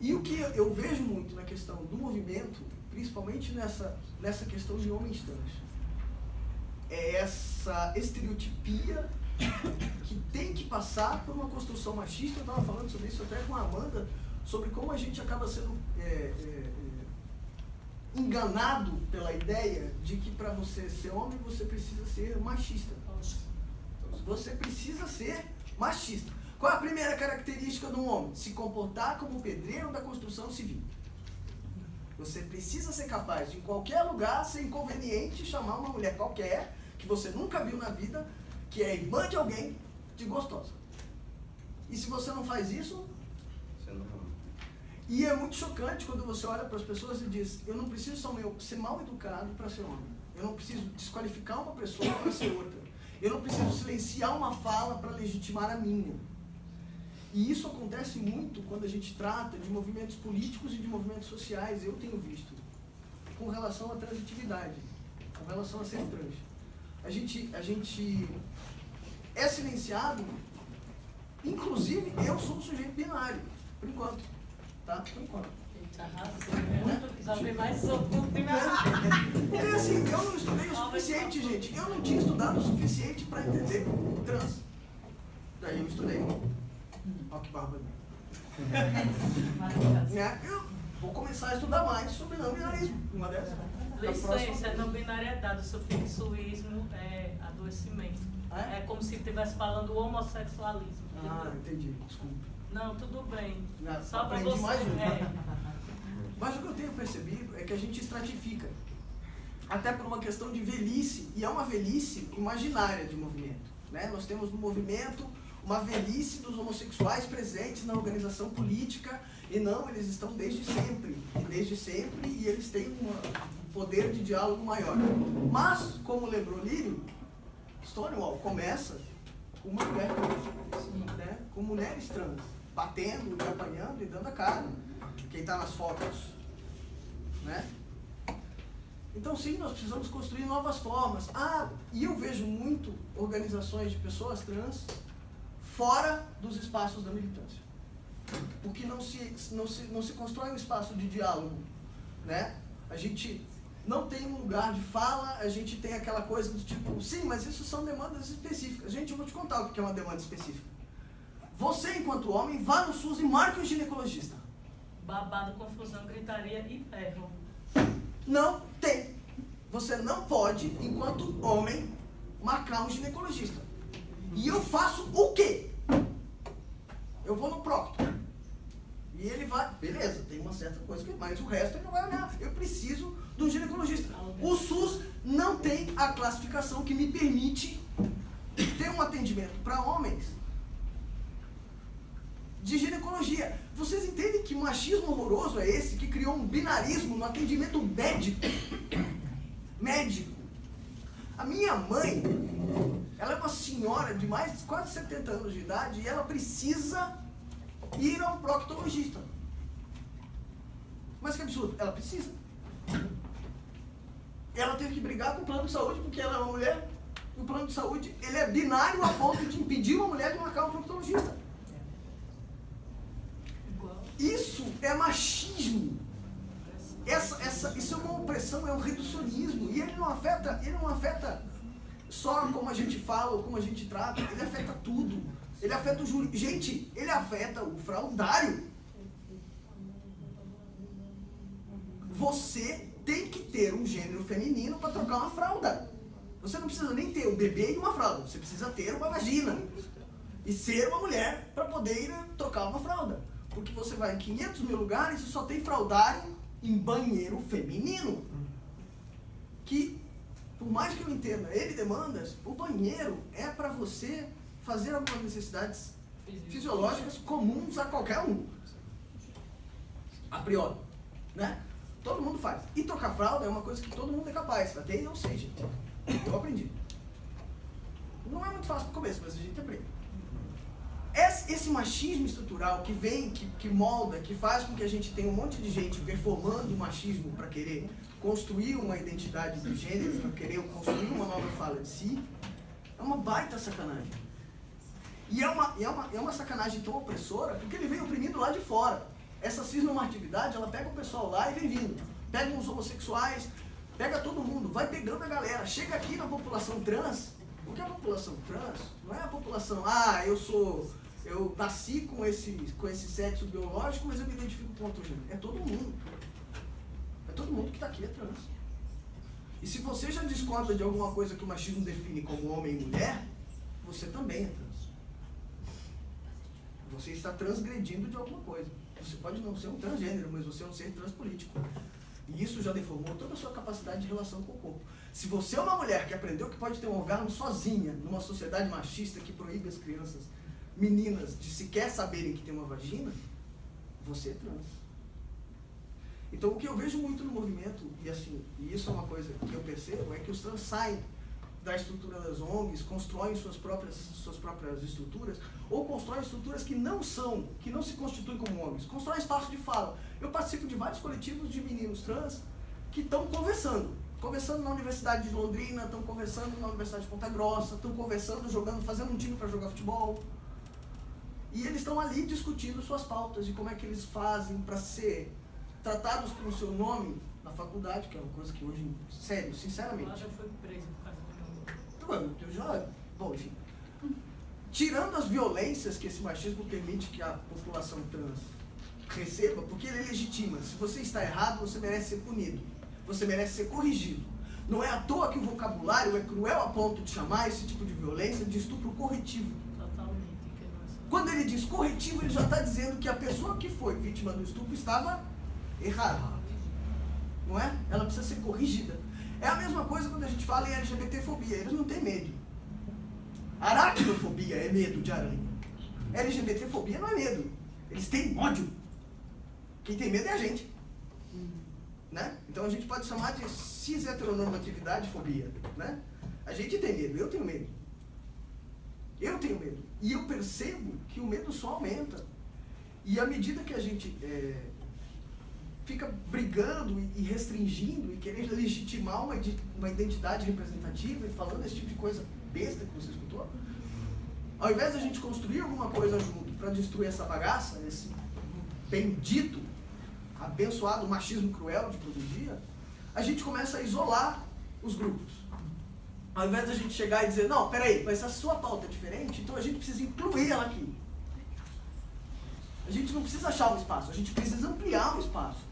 [SPEAKER 2] E o que eu vejo muito na questão do movimento, principalmente nessa questão de homens trans, é essa estereotipia que tem que passar por uma construção machista. Eu estava falando sobre isso até com a Amanda, sobre como a gente acaba sendo enganado pela ideia de que para você ser homem você precisa ser machista. Você precisa ser machista. Qual é a primeira característica de um homem? Se comportar como pedreiro da construção civil. Você precisa ser capaz de, em qualquer lugar, ser inconveniente, chamar uma mulher qualquer, que você nunca viu na vida, que é irmã de alguém, de gostosa. E se você não faz isso...
[SPEAKER 5] Você não ama.
[SPEAKER 2] E é muito chocante quando você olha para as pessoas e diz, eu não preciso ser mal educado para ser homem. Eu não preciso desqualificar uma pessoa para ser outra. Eu não preciso silenciar uma fala para legitimar a minha. E isso acontece muito quando a gente trata de movimentos políticos e de movimentos sociais, eu tenho visto, com relação à transitividade, com relação a ser trans. A gente é silenciado, inclusive eu sou um sujeito binário, por enquanto, tá? Por enquanto.
[SPEAKER 3] Já vem mais sobre o tema.
[SPEAKER 2] É assim, eu não estudei o suficiente, gente. Eu não tinha estudado o suficiente para entender trans. Daí eu estudei. Olha que bárbaro. Eu vou começar a estudar mais sobre não binarismo. Uma dessas.
[SPEAKER 3] Licença, é não binariedade. O sufixuísmo é adoecimento. É como se estivesse falando homossexualismo.
[SPEAKER 2] Ah, entendi. Desculpa.
[SPEAKER 3] Não, tudo bem.
[SPEAKER 2] Não,
[SPEAKER 3] só para
[SPEAKER 2] aprendi
[SPEAKER 3] você.
[SPEAKER 2] mais um. Mas o que eu tenho percebido é que a gente estratifica. Até por uma questão de velhice. E é uma velhice imaginária de movimento. Né? Nós temos no movimento uma velhice dos homossexuais presentes na organização política, e não, eles estão desde sempre, e eles têm um poder de diálogo maior. Mas, como lembrou Lírio, Stonewall começa com uma mulher trans, né? Com mulheres trans, batendo, e apanhando e dando a cara, quem está nas fotos, né? Então sim, nós precisamos construir novas formas. E eu vejo muito organizações de pessoas trans fora dos espaços da militância. Porque não se constrói um espaço de diálogo, né? A gente não tem um lugar de fala, a gente tem aquela coisa do tipo, sim, mas isso são demandas específicas. Gente, eu vou te contar o que é uma demanda específica. Você, enquanto homem, vá no SUS e marque um ginecologista.
[SPEAKER 3] Babado, confusão, gritaria e ferro.
[SPEAKER 2] Não tem. Você não pode, enquanto homem, marcar um ginecologista. E eu faço o quê? Eu vou no proctor. E ele vai, beleza, tem uma certa coisa, mas o resto ele não vai olhar. Eu preciso de um ginecologista. O SUS não tem a classificação que me permite ter um atendimento para homens de ginecologia. Vocês entendem que machismo horroroso é esse que criou um binarismo no atendimento médico? A minha mãe, ela é uma senhora de quase 70 anos de idade e ela precisa ir a um proctologista. Mas que absurdo, ela precisa. Ela teve que brigar com o plano de saúde porque ela é uma mulher. E o plano de saúde, ele é binário a ponto de impedir uma mulher de marcar um proctologista. Isso é machismo. Isso é uma opressão, é um reducionismo. E ele não afeta só como a gente fala ou como a gente trata, ele afeta tudo. Ele afeta o jurídico. Gente, ele afeta o fraudário. Você tem que ter um gênero feminino para trocar uma fralda. Você não precisa nem ter o bebê e uma fralda. Você precisa ter uma vagina. E ser uma mulher para poder ir trocar uma fralda. Porque você vai em 500 mil lugares e só tem fraudário em banheiro feminino. que, por mais que eu entenda ele demandas, o banheiro é para você fazer algumas necessidades fisiológicas comuns a qualquer um. A priori, né? Todo mundo faz. E trocar fralda é uma coisa que todo mundo é capaz. Até eu sei, gente. Eu aprendi. Não é muito fácil no começo, mas a gente aprende. Esse machismo estrutural que vem, que molda, que faz com que a gente tenha um monte de gente performando o machismo para querer construir uma identidade de gênero, para querer construir uma nova fala de si, é uma baita sacanagem. E é uma sacanagem tão opressora porque ele vem oprimido lá de fora. Essa cisnormatividade, ela pega o pessoal lá e vem vindo. Pega os homossexuais, pega todo mundo, vai pegando a galera. Chega aqui na população trans. O que é a população trans? Não é a população, eu nasci com esse sexo biológico, mas eu me identifico com outro gênero. É todo mundo. É todo mundo que está aqui é trans. E se você já discorda de alguma coisa que o machismo define como homem e mulher, você também é trans. Você está transgredindo de alguma coisa. Você pode não ser um transgênero, mas você é um ser transpolítico. E isso já deformou toda a sua capacidade de relação com o corpo. Se você é uma mulher que aprendeu que pode ter um orgasmo sozinha, numa sociedade machista que proíbe as crianças, meninas, de sequer saberem que tem uma vagina, você é trans. Então o que eu vejo muito no movimento, e isso é uma coisa que eu percebo, é que os trans saem da estrutura das ONGs, constroem suas próprias estruturas, ou constroem estruturas que não se constituem como ONGs, constroem espaço de fala. Eu participo de vários coletivos de meninos trans que estão conversando na Universidade de Londrina, estão conversando na Universidade de Ponta Grossa, estão conversando, fazendo um time para jogar futebol. E eles estão ali discutindo suas pautas e como é que eles fazem para ser tratados com o seu nome na faculdade, que é uma coisa que hoje, sério, sinceramente...
[SPEAKER 3] Ela já foi presa por causa do meu.
[SPEAKER 2] Bom, enfim. Tirando as violências que esse machismo permite que a população trans receba, porque ele legitima. Se você está errado, você merece ser punido. Você merece ser corrigido. Não é à toa que o vocabulário é cruel a ponto de chamar esse tipo de violência de estupro corretivo.
[SPEAKER 3] Totalmente.
[SPEAKER 2] Quando ele diz corretivo, ele já está dizendo que a pessoa que foi vítima do estupro estava errada. Não é? Ela precisa ser corrigida. É a mesma coisa quando a gente fala em LGBTfobia. Eles não têm medo. Aracnofobia é medo de aranha. LGBTfobia não é medo. Eles têm ódio. Quem tem medo é a gente. Né? Então a gente pode chamar de cis-heteronormatividade fobia. Né? A gente tem medo. Eu tenho medo. Eu tenho medo. E eu percebo que o medo só aumenta. E à medida que a gente fica brigando e restringindo e querendo legitimar uma identidade representativa e falando esse tipo de coisa besta que você escutou, ao invés de a gente construir alguma coisa junto para destruir essa bagaça, esse bendito, abençoado machismo cruel de todo dia, a gente começa a isolar os grupos. Ao invés de a gente chegar e dizer, não, peraí, mas a sua pauta é diferente, então a gente precisa incluir ela aqui. A gente não precisa achar um espaço, a gente precisa ampliar o espaço.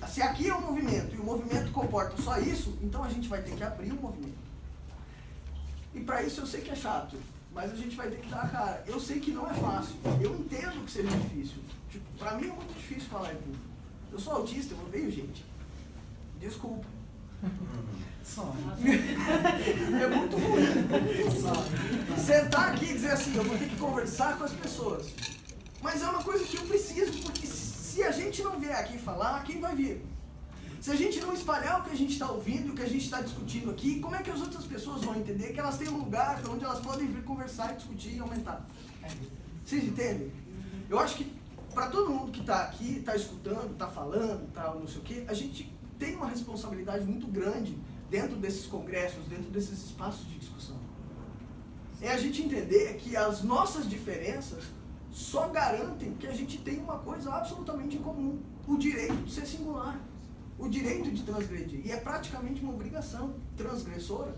[SPEAKER 2] Se aqui é um movimento e o movimento comporta só isso, então a gente vai ter que abrir o movimento. E para isso eu sei que é chato, mas a gente vai ter que dar a cara. Eu sei que não é fácil, eu entendo que seja difícil. Tipo, para mim é muito difícil falar em público. Eu sou autista, eu odeio gente. Desculpa. É muito ruim. Sentar aqui e dizer assim, eu vou ter que conversar com as pessoas. Mas é uma coisa que eu preciso, porque se a gente não vier aqui falar, quem vai vir? Se a gente não espalhar o que a gente está ouvindo e o que a gente está discutindo aqui, como é que as outras pessoas vão entender que elas têm um lugar onde elas podem vir conversar, discutir e aumentar? Vocês entendem? Eu acho que para todo mundo que está aqui, está escutando, está falando, está não sei o quê, a gente tem uma responsabilidade muito grande dentro desses congressos, dentro desses espaços de discussão. É a gente entender que as nossas diferenças só garantem que a gente tem uma coisa absolutamente em comum, o direito de ser singular, o direito de transgredir. E é praticamente uma obrigação transgressora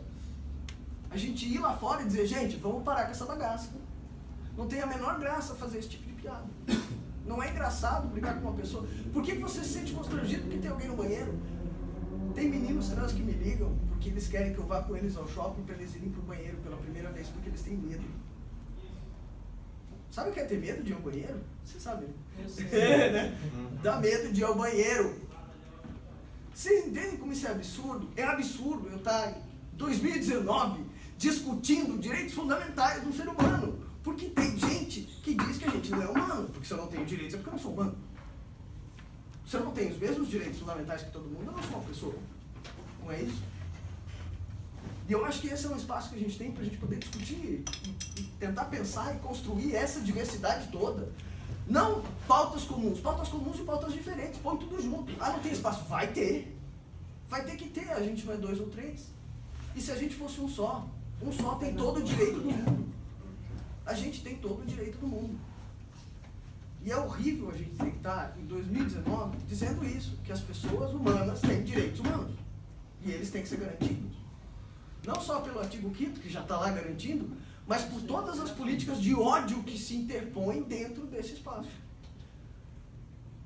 [SPEAKER 2] a gente ir lá fora e dizer, gente, vamos parar com essa bagaça. Não tem a menor graça fazer esse tipo de piada. Não é engraçado brigar com uma pessoa. Por que você se sente constrangido porque tem alguém no banheiro? Tem meninos trans que me ligam porque eles querem que eu vá com eles ao shopping para eles irem pro banheiro pela primeira vez porque eles têm medo. Sabe o que é ter medo de ir ao banheiro? Você sabe, né?
[SPEAKER 3] Eu sei.
[SPEAKER 2] Né? Dá medo de ir ao banheiro. Vocês entendem como isso é absurdo? É absurdo eu estar em 2019 discutindo direitos fundamentais do ser humano. Porque tem gente que diz que a gente não é humano. Porque se eu não tenho direitos é porque eu não sou humano. Se eu não tenho os mesmos direitos fundamentais que todo mundo, eu não sou uma pessoa. Não é isso? E eu acho que esse é um espaço que a gente tem para a gente poder discutir e tentar pensar e construir essa diversidade toda. Não pautas comuns e pautas diferentes, põe tudo junto. Ah, não tem espaço? Vai ter. Vai ter que ter, a gente não é 2 ou 3. E se a gente fosse um só tem todo o direito do mundo. A gente tem todo o direito do mundo. E é horrível a gente ter que estar em 2019 dizendo isso, que as pessoas humanas têm direitos humanos. E eles têm que ser garantidos. Não só pelo artigo 5º, que já está lá garantindo, mas por todas as políticas de ódio que se interpõem dentro desse espaço.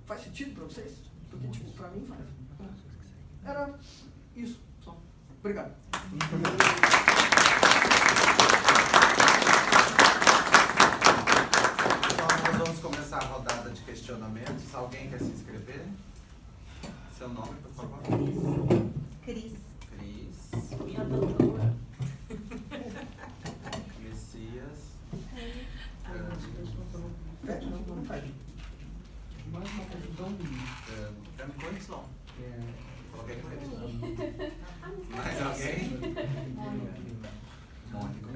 [SPEAKER 2] Faz sentido para vocês? Porque, tipo, para mim faz. Era isso, só. Obrigado.
[SPEAKER 1] Então, nós vamos começar a rodada de questionamentos. Alguém quer se inscrever? Seu nome, por favor.
[SPEAKER 4] Cris.
[SPEAKER 1] Cris.
[SPEAKER 3] Minha doutora.
[SPEAKER 1] Messias. Condição. Coloquei condição. Mais alguém? Mônica.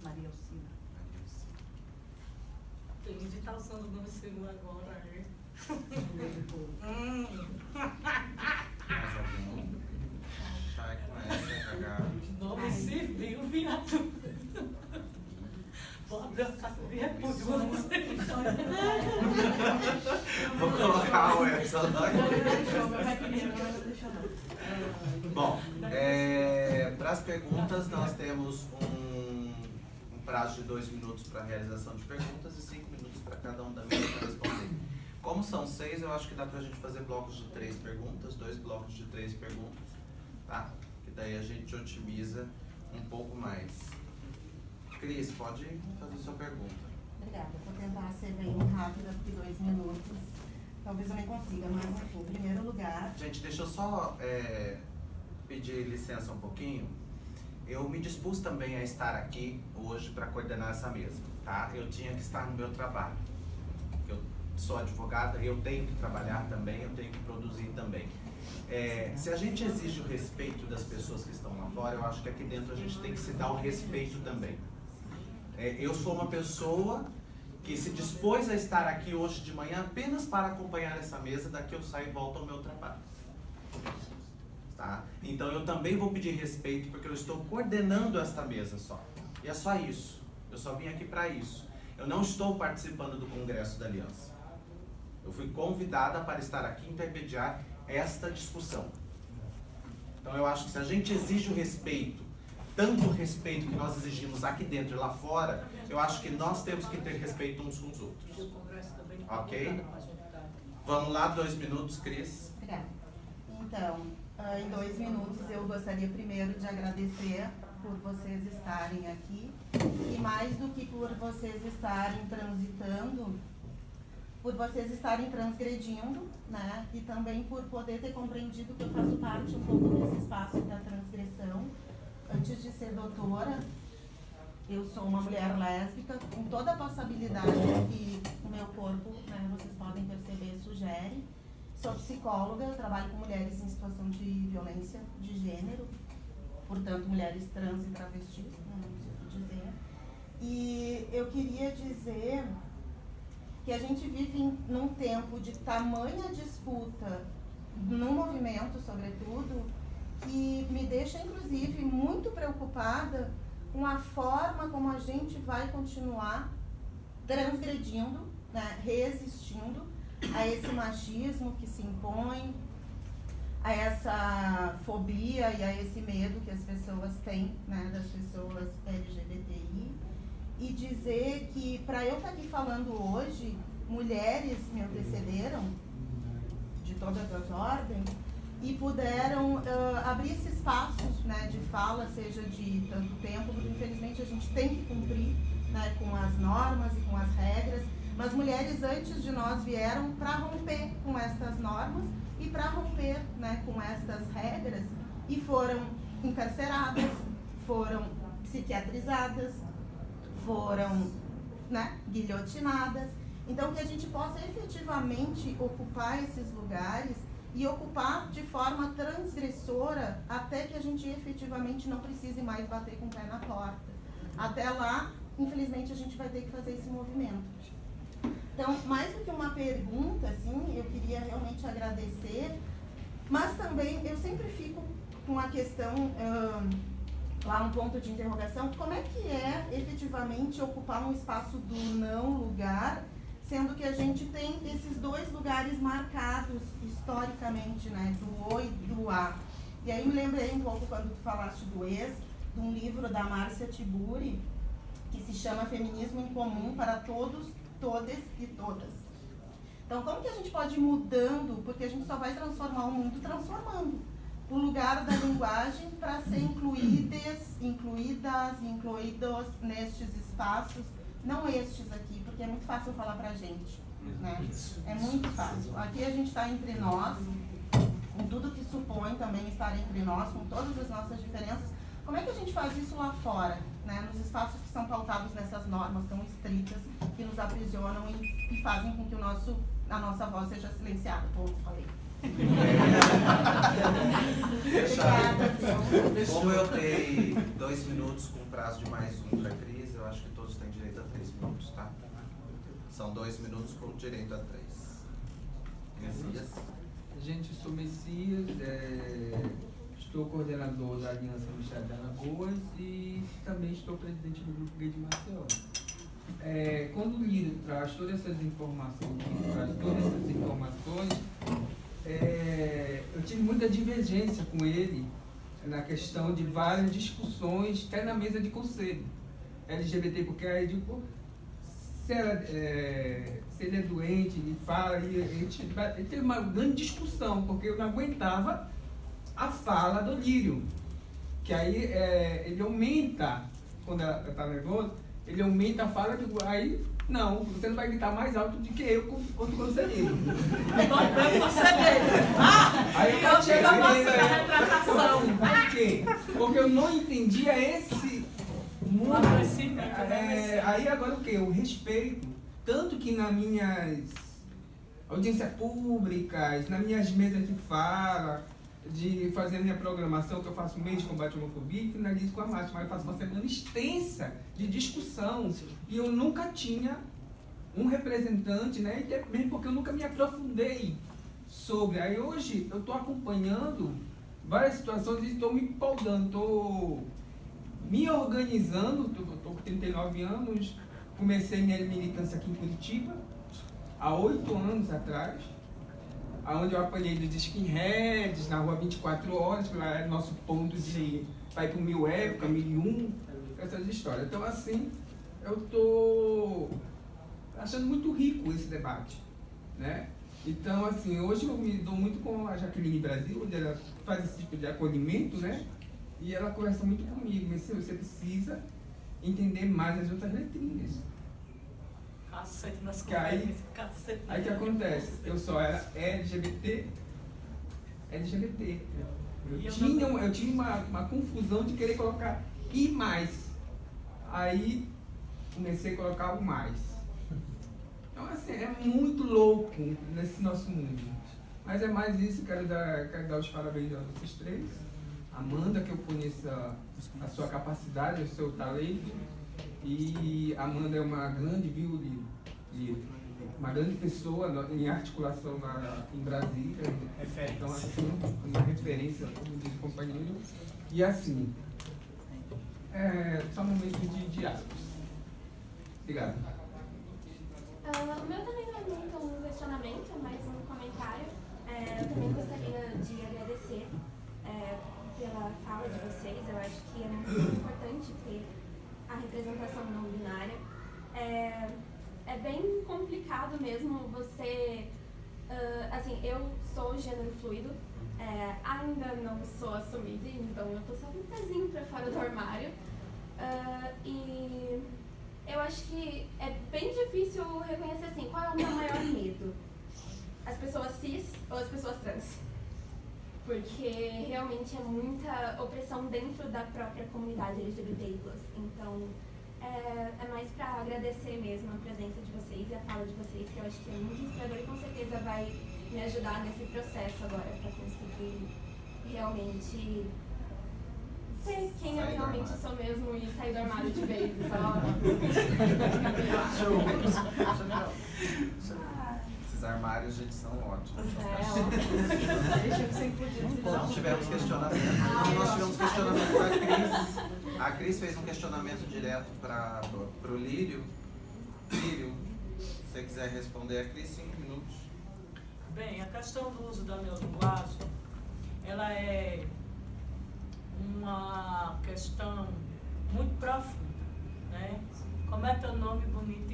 [SPEAKER 4] Maria Alcina.
[SPEAKER 3] Tem que estar usando o meu celular agora.
[SPEAKER 1] Mais alguém? Chay com S, H.
[SPEAKER 3] Nome civil, viado. Vou abrir a categoria por você.
[SPEAKER 1] Vou colocar o Edson lá. Bom, para as perguntas nós temos um prazo de 2 minutos para a realização de perguntas e 5 minutos para cada um da mesa para responder. Como são 6, eu acho que dá para a gente fazer blocos de 3 perguntas, 2 blocos de 3 perguntas, tá? Que daí a gente otimiza um pouco mais. Cris, pode fazer sua pergunta.
[SPEAKER 4] Obrigada. Vou tentar ser bem rápida, porque 2 minutos talvez eu nem consiga, mas enfim, em primeiro lugar...
[SPEAKER 1] Gente, deixa eu só pedir licença um pouquinho. Eu me dispus também a estar aqui hoje para coordenar essa mesa, tá? Eu tinha que estar no meu trabalho. Eu sou advogada, eu tenho que trabalhar também, eu tenho que produzir também. Se a gente exige o respeito das pessoas que estão lá fora, eu acho que aqui dentro a gente tem que se dar o respeito também. Eu sou uma pessoa que se dispôs a estar aqui hoje de manhã apenas para acompanhar essa mesa, daqui eu saio e volto ao meu trabalho. Tá? Então eu também vou pedir respeito porque eu estou coordenando esta mesa só. E é só isso. Eu só vim aqui para isso. Eu não estou participando do Congresso da Aliança. Eu fui convidada para estar aqui e intermediar esta discussão. Então eu acho que se a gente exige o respeito, tanto o respeito que nós exigimos aqui dentro e lá fora, eu acho que nós temos que ter respeito uns com os outros. Ok? Vamos lá, 2 minutos, Cris.
[SPEAKER 4] Obrigada. Então, em 2 minutos eu gostaria primeiro de agradecer por vocês estarem aqui e mais do que por vocês estarem transitando, por vocês estarem transgredindo, né? E também por poder ter compreendido que eu faço parte um pouco desse espaço da transgressão. Antes de ser doutora, eu sou uma mulher lésbica, com toda a possibilidade que o meu corpo, né, vocês podem perceber, sugere. Sou psicóloga, eu trabalho com mulheres em situação de violência de gênero, portanto, mulheres trans e travestis, não sei o que dizer. E eu queria dizer que a gente vive num tempo de tamanha disputa no movimento, sobretudo, que me deixa, inclusive, muito preocupada com a forma como a gente vai continuar transgredindo, né, resistindo a esse machismo que se impõe, a essa fobia e a esse medo que as pessoas têm, né, das pessoas LGBTI, e dizer que, para eu estar aqui falando hoje, mulheres me antecederam, de todas as ordens, e puderam abrir esse espaço, né, de fala, seja de tanto tempo, porque infelizmente a gente tem que cumprir, né, com as normas e com as regras, Mas mulheres antes de nós vieram para romper com estas normas e para romper, né, com estas regras, e foram encarceradas, foram psiquiatrizadas, foram, né, guilhotinadas. Então, que a gente possa efetivamente ocupar esses lugares e ocupar de forma transgressora até que a gente efetivamente não precise mais bater com o pé na porta. Até lá, infelizmente, a gente vai ter que fazer esse movimento. Então, mais do que uma pergunta, assim, eu queria realmente agradecer, mas também eu sempre fico com a questão, lá um ponto de interrogação, como é que é efetivamente ocupar um espaço do não lugar, sendo que a gente tem esses dois lugares marcados historicamente, né, do O e do A. E aí me lembrei um pouco quando tu falaste do ex, de um livro da Márcia Tiburi, que se chama Feminismo em Comum para Todos, Todes e Todas. Então, como que a gente pode ir mudando, porque a gente só vai transformar o mundo transformando o lugar da linguagem para ser incluídas, incluídos nestes espaços, não estes aqui, porque é muito fácil falar pra gente, né? É muito fácil. Aqui a gente está entre nós, com tudo que supõe também estar entre nós, com todas as nossas diferenças. Como é que a gente faz isso lá fora, né? Nos espaços que são pautados nessas normas tão estritas, que nos aprisionam e fazem com que a nossa voz seja silenciada? Pô, falei.
[SPEAKER 1] Como eu dei 2 minutos com prazo de mais um para a Cris, eu acho que todos têm direito a 3 minutos, tá? São 2 minutos com direito a 3. Messias.
[SPEAKER 7] Gente, sou Messias, estou coordenador da Aliança do Estado de Alagoas e também estou presidente do Grupo Gay de Maceió. Quando o Lírio traz todas essas informações, eu tive muita divergência com ele na questão de várias discussões, até na mesa de conselho LGBT, porque aí digo, se ele é doente, ele fala, ele teve uma grande discussão, porque eu não aguentava a fala do Lírio, que aí ele aumenta, quando ela está nervosa, ele aumenta a fala, digo, aí não, você não vai gritar mais alto do que eu quando conselheiro. Aí eu chego a retratação. Por quê? Porque eu não entendia esse mundo. Aí agora o quê? Eu respeito. Tanto que nas minhas audiências públicas, nas minhas mesas de fala, de fazer a minha programação, que eu faço mês de combate à homofobia e finalizo com a marcha, mas eu faço uma semana extensa de discussão e eu nunca tinha um representante, né? Mesmo porque eu nunca me aprofundei sobre. Aí hoje eu estou acompanhando várias situações e estou me empolgando, estou me organizando, estou com 39 anos, comecei minha militância aqui em Curitiba, há 8 anos atrás, onde eu apanhei dos skinheads, na rua 24 horas, que lá era nosso ponto de vai para o 1000 época, 1001, essas histórias. Então, assim, eu estou achando muito rico esse debate, né? Então, assim, hoje eu me dou muito com a Jaqueline Brasil, onde ela faz esse tipo de acolhimento, né? E ela conversa muito comigo, mas você precisa entender mais as outras letrinhas.
[SPEAKER 3] Cacete nas
[SPEAKER 7] conferências, cacete. Aí o que acontece? Eu só era LGBT. Eu tinha uma confusão de querer colocar I+. Aí comecei a colocar o mais. Então, assim, é muito louco nesse nosso mundo. Mas é mais isso, quero dar os parabéns a vocês três. Amanda, que eu conheço a sua capacidade, o seu talento. E Amanda é uma grande, uma grande pessoa em articulação em Brasília. Então, assim, uma referência, como diz o companheiro. E assim, só um momento de diálogos. Obrigado.
[SPEAKER 8] O meu também não é muito um questionamento, é mais um comentário. Eu também gostaria de agradecer pela fala de vocês. Eu acho que é muito importante ter a representação não binária. É bem complicado mesmo você... assim, eu sou gênero fluido, ainda não sou assumida, então eu tô só com um pezinho pra fora do armário. E eu acho que é bem difícil reconhecer assim, qual é o meu maior medo? As pessoas cis ou as pessoas trans? Porque realmente é muita opressão dentro da própria comunidade LGBTI+. Então, é mais para agradecer mesmo a presença de vocês e a fala de vocês, que eu acho que é muito inspirador e com certeza vai me ajudar nesse processo agora, para conseguir realmente ser quem eu realmente sou mesmo e sair do armário de vez.
[SPEAKER 1] Esses armários, gente, são ótimos.
[SPEAKER 8] Ótimo.
[SPEAKER 1] Nós tivemos questionamento. Nós tivemos questionamento com a Cris. A Cris fez um questionamento direto para o Lírio. Lírio, se você quiser responder a Cris, 5 minutos.
[SPEAKER 3] Bem, a questão do uso da neolinguagem, ela é uma questão muito profunda, né? Como é teu nome, bonito?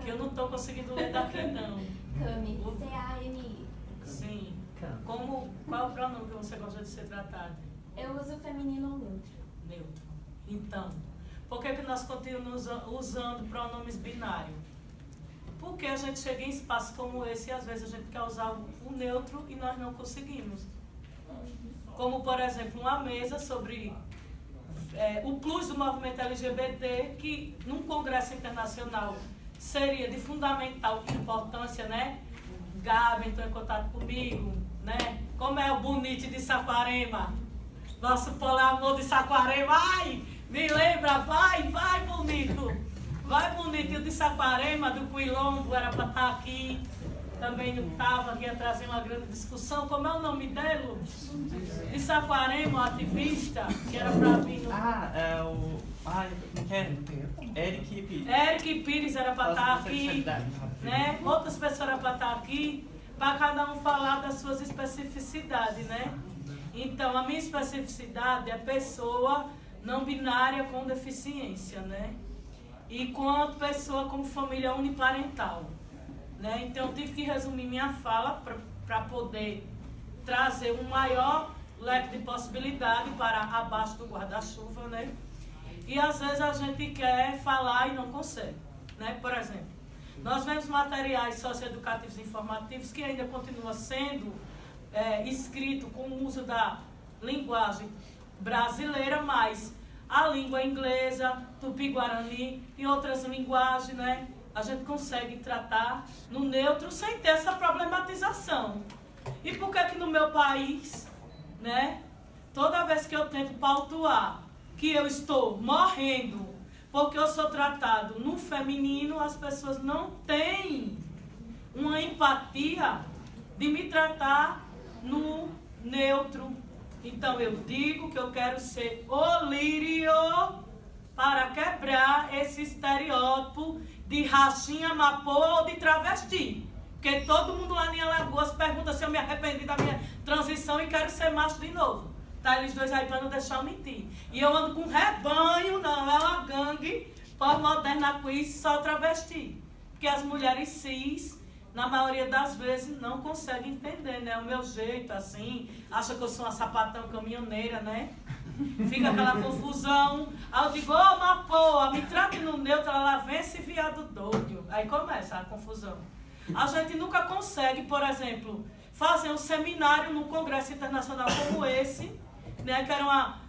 [SPEAKER 3] Que eu não estou conseguindo ler daqui, não.
[SPEAKER 8] Cami, C-A-M-I.
[SPEAKER 3] Sim. Qual é o pronome que você gosta de ser tratado?
[SPEAKER 8] Eu uso feminino ou neutro.
[SPEAKER 3] Neutro. Então, por que nós continuamos usando pronomes binários? Porque a gente chega em espaços como esse e às vezes a gente quer usar o neutro e nós não conseguimos. Como, por exemplo, uma mesa sobre o plus do movimento LGBT, que num congresso internacional seria de fundamental importância, né? Gabi entrou em contato comigo, né? Como é o bonito de Saquarema? Nosso poliamor de Saquarema, ai, me lembra, vai bonito. Vai bonito, de Saquarema, do Quilombo, era para estar aqui. Também não estava, ia trazer uma grande discussão. Como é o nome dele? De Saquarema, o ativista, que era para vir no... Eric Pires. Eric Pires era para estar aqui, né? Outras pessoas eram para estar aqui, para cada um falar das suas especificidades, né? Então, a minha especificidade é pessoa não binária com deficiência, né? E quanto pessoa com família uniparental, né? Então, eu tive que resumir minha fala para poder trazer um maior leque de possibilidade para abaixo do guarda-chuva, né? E às vezes a gente quer falar e não consegue, né? Por exemplo, nós vemos materiais socioeducativos e informativos que ainda continuam sendo escritos com o uso da linguagem brasileira, mas a língua inglesa, tupi-guarani e outras linguagens, né? A gente consegue tratar no neutro sem ter essa problematização. E por que que no meu país, né? Toda vez que eu tento pautuar que eu estou morrendo porque eu sou tratado no feminino, as pessoas não têm uma empatia de me tratar no neutro. Então eu digo que eu quero ser o Lírio para quebrar esse estereótipo de rachinha, mapoa ou de travesti. Porque todo mundo lá em Alagoas pergunta se eu me arrependi da minha transição e quero ser macho de novo. Tá eles dois aí para não deixar eu mentir. E eu ando com um rebanho, não, é uma gangue pós-moderna quiz só travesti. Porque as mulheres cis, na maioria das vezes, não conseguem entender, né? O meu jeito, assim, acha que eu sou uma sapatão caminhoneira, né? Fica aquela confusão. Aí eu digo, ô Mapoa, me trate no neutro, ela vem esse viado doido. Aí começa a confusão. A gente nunca consegue, por exemplo, fazer um seminário num congresso internacional como esse, né, que era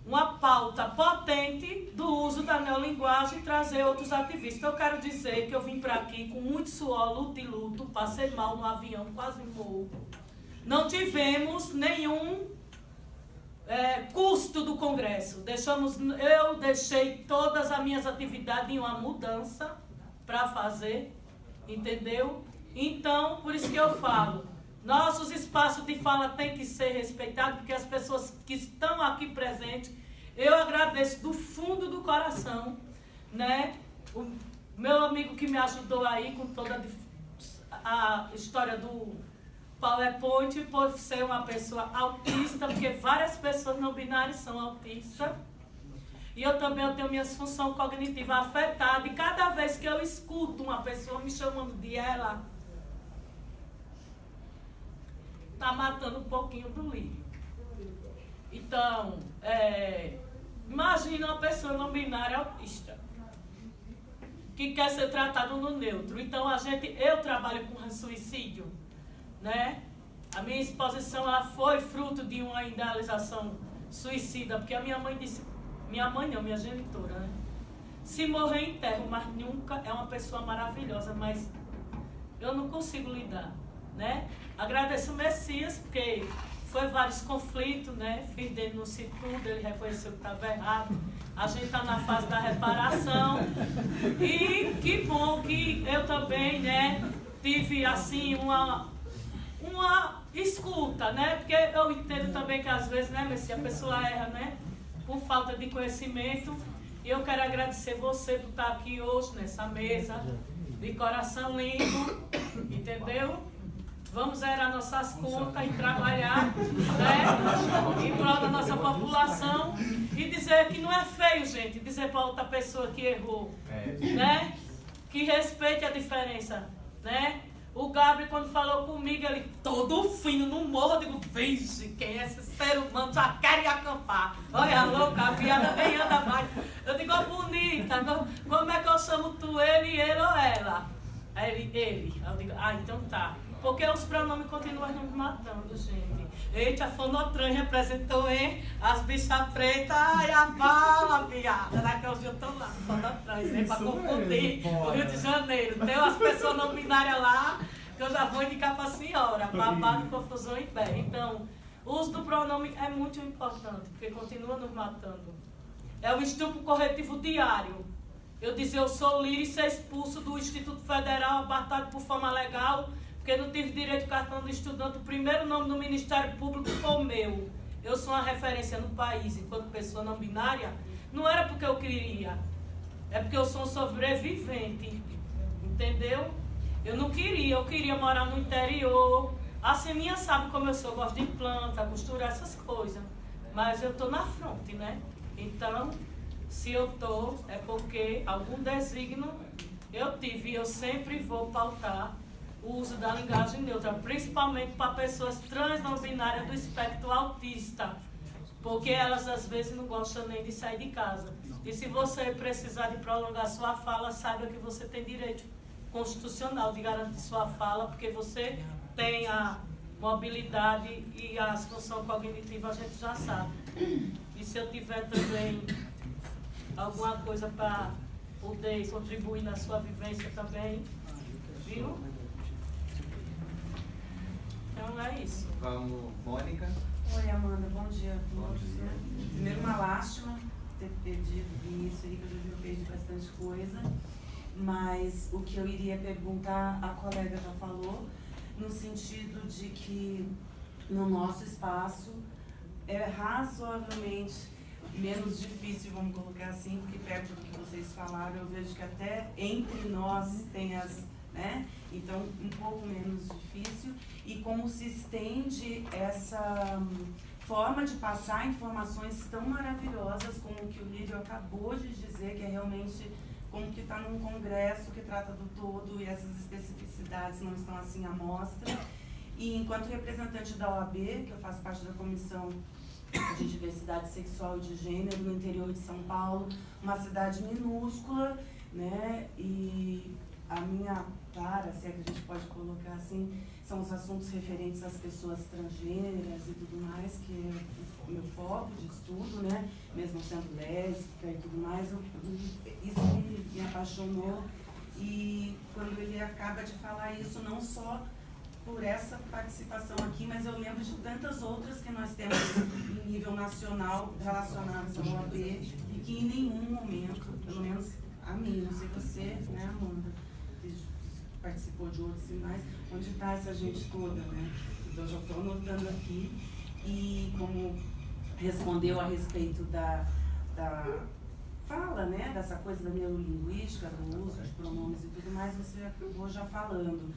[SPEAKER 3] uma pauta potente do uso da neolinguagem e trazer outros ativistas. Eu quero dizer que eu vim para aqui com muito suor, luto e luto, passei mal no avião, quase morro. Não tivemos nenhum custo do congresso. Eu deixei todas as minhas atividades em uma mudança para fazer, entendeu? Então, por isso que eu falo, nossos espaços de fala têm que ser respeitados, porque as pessoas que estão aqui presentes, eu agradeço do fundo do coração, né? O meu amigo que me ajudou aí com toda a história do PowerPoint, por ser uma pessoa autista, porque várias pessoas não binárias são autistas. E eu também tenho minhas funções cognitivas afetadas, e cada vez que eu escuto uma pessoa me chamando de ela, está matando um pouquinho do Lírio. Então, imagina uma pessoa não binária autista, que quer ser tratado no neutro. Então, eu trabalho com suicídio, né? A minha exposição ela foi fruto de uma idealização suicida, porque a minha mãe disse, minha genitora, né? Se morrer, enterro, mas nunca é uma pessoa maravilhosa, mas eu não consigo lidar, né? Agradeço o Messias, porque foi vários conflitos, né? Fiz denúncia tudo, ele reconheceu que estava errado. A gente está na fase da reparação. E que bom que eu também, né, tive assim uma escuta, né? Porque eu entendo também que às vezes, né, Messias, a pessoa erra, né? Por falta de conhecimento. E eu quero agradecer você por estar aqui hoje nessa mesa, de coração limpo, entendeu? Vamos zerar nossas contas e trabalhar, né, em prol da nossa população e dizer que não é feio, gente, dizer para outra pessoa que errou, né, que respeite a diferença, né. O Gabriel, quando falou comigo, ele todo fino no morro, eu digo, vixe, quem é esse ser humano? Já quer ir acampar. Olha, louca, a piada nem anda mais. Eu digo, bonita, como é que eu chamo tu, ele ou ela? Aí ele. Eu digo, então tá. Porque os pronomes continuam nos matando, gente. Eita, a Fonotran representou, hein? As bichas pretas, ai, a bala, viada. Naquele dia eu tô lá, Fonotran, hein? Pra confundir o Rio de Janeiro. Tem umas pessoas não binárias lá, que eu já vou indicar pra senhora. Babado, confusão e pé. Então, o uso do pronome é muito importante, porque continua nos matando. É o estupro corretivo diário. Eu dizer, eu sou líder e ser expulso do Instituto Federal, abartado por forma legal, porque não tive direito ao cartão do estudante. O primeiro nome do Ministério Público foi o meu. Eu sou uma referência no país, enquanto pessoa não binária. Não era porque eu queria, é porque eu sou um sobrevivente, entendeu? Eu não queria, eu queria morar no interior. A Seminha sabe como eu sou, eu gosto de planta, costurar essas coisas. Mas eu tô na fronte, né? Então, se eu tô, é porque algum desígnio eu tive. E eu sempre vou pautar o uso da linguagem neutra, principalmente para pessoas trans não binárias do espectro autista, porque elas às vezes não gostam nem de sair de casa. E se você precisar de prolongar sua fala, saiba que você tem direito constitucional de garantir sua fala, porque você tem a mobilidade e a função cognitiva, a gente já sabe. E se eu tiver também alguma coisa para poder contribuir na sua vivência também, viu? Então é isso.
[SPEAKER 1] Vamos, Mônica.
[SPEAKER 9] Oi, Amanda, bom dia a
[SPEAKER 1] Bom
[SPEAKER 9] todos.
[SPEAKER 1] dia.
[SPEAKER 9] Primeiro, uma lástima ter perdido isso aí, que eu já perdi bastante coisa. Mas o que eu iria perguntar, a colega já falou, no sentido de que no nosso espaço é razoavelmente menos difícil, vamos colocar assim, porque perto do que vocês falaram, eu vejo que até entre nós tem as, né? Então, um pouco menos difícil. E como se estende essa forma de passar informações tão maravilhosas como o que o Lírio acabou de dizer, que é realmente como que está num congresso que trata do todo e essas especificidades não estão assim à mostra. E enquanto representante da OAB, que eu faço parte da Comissão de Diversidade Sexual e de Gênero no interior de São Paulo, uma cidade minúscula, né? E a minha tara, se é que a gente pode colocar assim, são os assuntos referentes às pessoas transgêneras e tudo mais, que é o meu foco de estudo, né? Mesmo sendo lésbica e tudo mais, isso me apaixonou. E quando ele acaba de falar isso, não só por essa participação aqui, mas eu lembro de tantas outras que nós temos em nível nacional relacionadas ao OAB e que em nenhum momento, pelo menos a mim, não sei você, né, Amanda, que participou de outros sinais, onde está essa gente toda, né? Então, já estou anotando aqui. E como respondeu a respeito da fala, né, dessa coisa da neurolinguística, do uso de pronomes e tudo mais, você acabou já falando.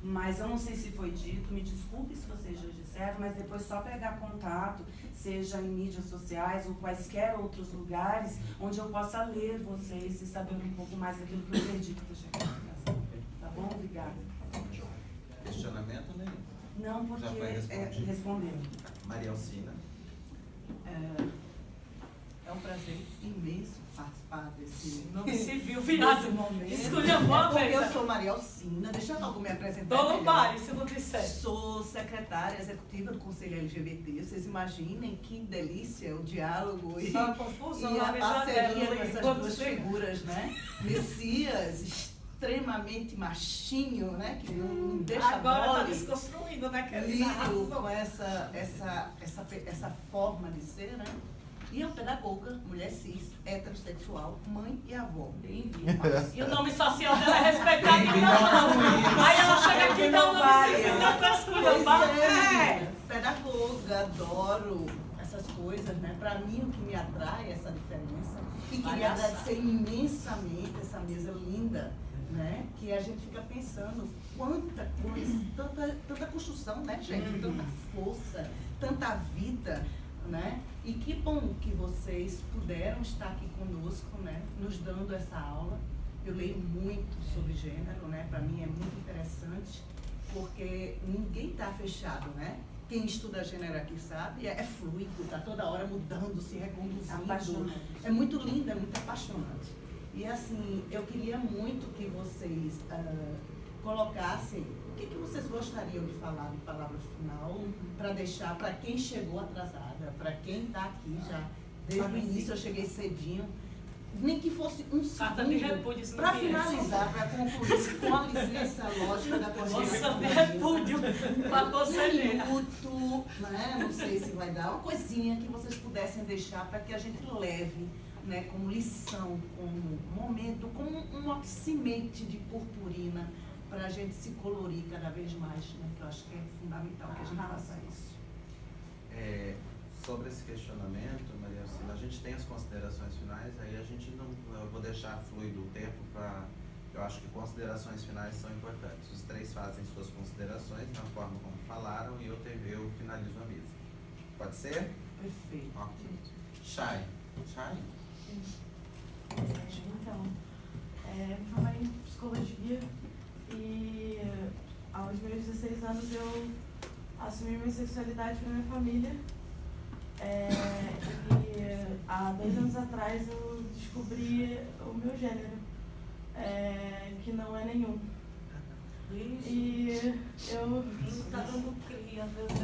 [SPEAKER 9] Mas eu não sei se foi dito, me desculpe se vocês já disseram, mas depois só pegar contato, seja em mídias sociais ou quaisquer outros lugares, onde eu possa ler vocês e saber um pouco mais daquilo que eu perdi que eu cheguei em casa. Tá bom? Obrigada.
[SPEAKER 1] Questionamento, né?
[SPEAKER 9] Não, porque
[SPEAKER 1] já foi respondido.
[SPEAKER 9] respondeu.
[SPEAKER 1] Maria Alcina.
[SPEAKER 2] É um prazer imenso participar desse
[SPEAKER 3] Nome civil, viado.
[SPEAKER 2] momento.
[SPEAKER 3] Escolheu a
[SPEAKER 2] Porque
[SPEAKER 3] mesa.
[SPEAKER 2] eu sou Maria Alcina, deixa eu logo me apresentar.
[SPEAKER 3] Dona
[SPEAKER 2] melhor.
[SPEAKER 3] Mari, se não disser.
[SPEAKER 2] Sou secretária executiva do Conselho LGBT. Vocês imaginem que delícia o diálogo e,
[SPEAKER 3] Só confusão
[SPEAKER 2] e
[SPEAKER 3] na
[SPEAKER 2] a
[SPEAKER 3] mesa
[SPEAKER 2] parceria
[SPEAKER 3] dela,
[SPEAKER 2] com essas
[SPEAKER 3] quando
[SPEAKER 2] duas
[SPEAKER 3] chega.
[SPEAKER 2] figuras, né? Messias, extremamente machinho, né? Que não deixa
[SPEAKER 3] Agora está
[SPEAKER 2] mole.
[SPEAKER 3] desconstruindo, né, Kelly?
[SPEAKER 2] Lido com essa forma de ser, né? E é uma pedagoga, mulher cis, heterossexual, mãe e avó.
[SPEAKER 9] Bem-vindo.
[SPEAKER 3] E o nome social dela é respeitado e não. Aí ela chega aqui e dá o nome civil da outra esculhambar.
[SPEAKER 2] Pedagoga, adoro essas coisas, né? Pra mim, o que me atrai é essa diferença. E queria
[SPEAKER 3] Palhaçada.
[SPEAKER 2] agradecer imensamente essa mesa linda, né? Que a gente fica pensando quanta coisa, tanta construção, né, gente? Tanta força, tanta vida, né? E que bom que vocês puderam estar aqui conosco, né? Nos dando essa aula. Eu leio muito sobre gênero, né? Para mim é muito interessante, porque ninguém está fechado, né? Quem estuda gênero aqui sabe, é fluido, está toda hora mudando, se reconduzindo.
[SPEAKER 9] Apaixonante.
[SPEAKER 2] É muito lindo, é muito apaixonante. E assim, eu queria muito que vocês colocassem o que vocês gostariam de falar de palavra final, para deixar para quem chegou atrasada, para quem está aqui já desde o início. Eu cheguei cedinho, nem que fosse um
[SPEAKER 3] Carta de
[SPEAKER 2] segundo,
[SPEAKER 3] repúdio, se não
[SPEAKER 2] para
[SPEAKER 3] viesse.
[SPEAKER 2] finalizar, para concluir com a licença lógica da
[SPEAKER 3] Nossa,
[SPEAKER 2] consciência.
[SPEAKER 3] repúdio para conselheira.
[SPEAKER 2] Minuto, né? Não sei se vai dar, uma coisinha que vocês pudessem deixar para que a gente leve, né, como lição, como momento, como uma semente de purpurina para a gente se colorir cada vez mais, né? Que eu acho que é fundamental que a gente faça isso.
[SPEAKER 1] Sobre esse questionamento, Maria Alcina, a gente tem as considerações finais, aí a gente não, eu vou deixar fluido o tempo para, eu acho que considerações finais são importantes. Os três fazem suas considerações na forma como falaram e eu finalizo a mesa. Pode ser?
[SPEAKER 2] Perfeito.
[SPEAKER 1] Ok. Chay.
[SPEAKER 10] Então, me formei em psicologia e aos meus 16 anos eu assumi minha sexualidade para minha família. E há 2 anos atrás eu descobri o meu gênero, que não é nenhum. E eu...
[SPEAKER 3] Tá dando cria, às vezes.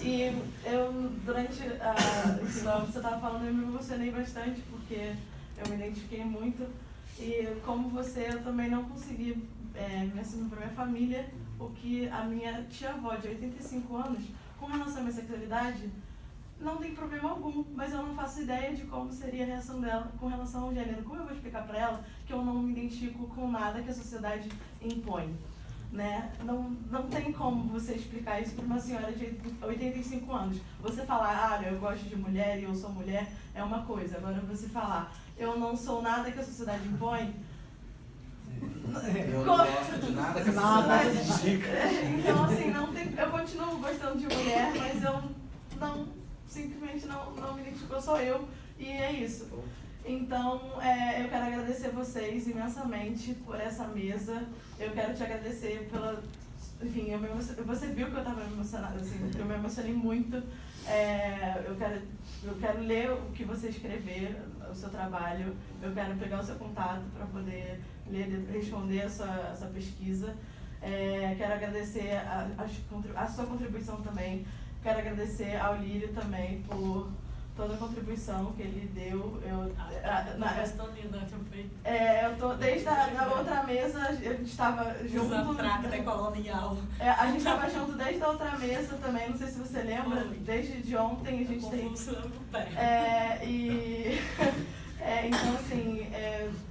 [SPEAKER 10] E eu, durante esse ano que você estava falando, eu me emocionei bastante, porque eu me identifiquei muito. E como você, eu também não consegui me assumir para minha família, o que a minha tia-avó, de 85 anos, com relação à minha sexualidade, não tem problema algum, mas eu não faço ideia de como seria a reação dela com relação ao gênero. Como eu vou explicar para ela que eu não me identifico com nada que a sociedade impõe? Né? Não tem como você explicar isso para uma senhora de 85 anos. Você falar, eu gosto de mulher e eu sou mulher, é uma coisa. Agora você falar, eu não sou nada que a sociedade impõe,
[SPEAKER 1] Eu não gosto de nada que essa sociedade indica.
[SPEAKER 10] então assim, não tem, eu continuo gostando de mulher, mas eu simplesmente não me identifico, eu sou eu e é isso. Então, eu quero agradecer vocês imensamente por essa mesa. Eu quero te agradecer pela... Enfim, você viu que eu estava emocionada, assim, eu me emocionei muito. Eu quero ler o que você escrever, o seu trabalho. Eu quero pegar o seu contato para poder ler, responder a sua pesquisa. Quero agradecer a sua contribuição também. Quero agradecer ao Lírio também por toda a contribuição que ele deu. Eu tô desde a outra mesa, a gente estava junto.
[SPEAKER 3] Colonial.
[SPEAKER 10] A gente estava junto desde a outra mesa também, não sei se você lembra, desde de ontem a gente tem. Então assim,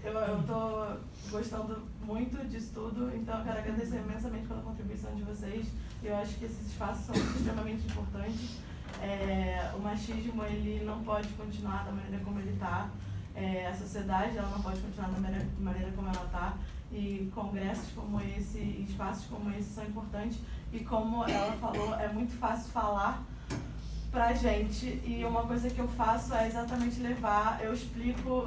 [SPEAKER 10] eu tô gostando muito disso tudo, então eu quero agradecer imensamente pela contribuição de vocês. Eu acho que esses espaços são extremamente importantes. O machismo, ele não pode continuar da maneira como ele está. A sociedade, ela não pode continuar da maneira como ela está. E congressos como esse, espaços como esse são importantes. E como ela falou, é muito fácil falar pra gente. E uma coisa que eu faço é exatamente levar, eu explico,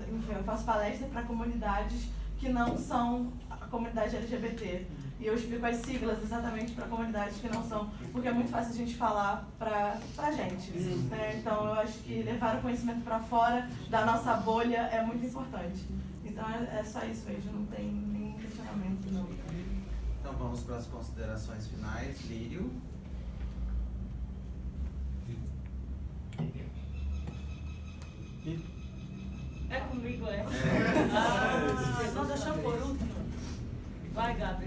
[SPEAKER 10] enfim, eu faço palestra para comunidades que não são a comunidade LGBT. E eu explico as siglas exatamente para comunidades que não são, porque é muito fácil a gente falar pra gente. Né? Então eu acho que levar o conhecimento para fora da nossa bolha é muito importante. Então é só isso mesmo, não tem nenhum questionamento. Não.
[SPEAKER 1] Então vamos para as considerações finais. Lírio.
[SPEAKER 3] É comigo, é? Não, deixa eu por último. Vai, Gabi,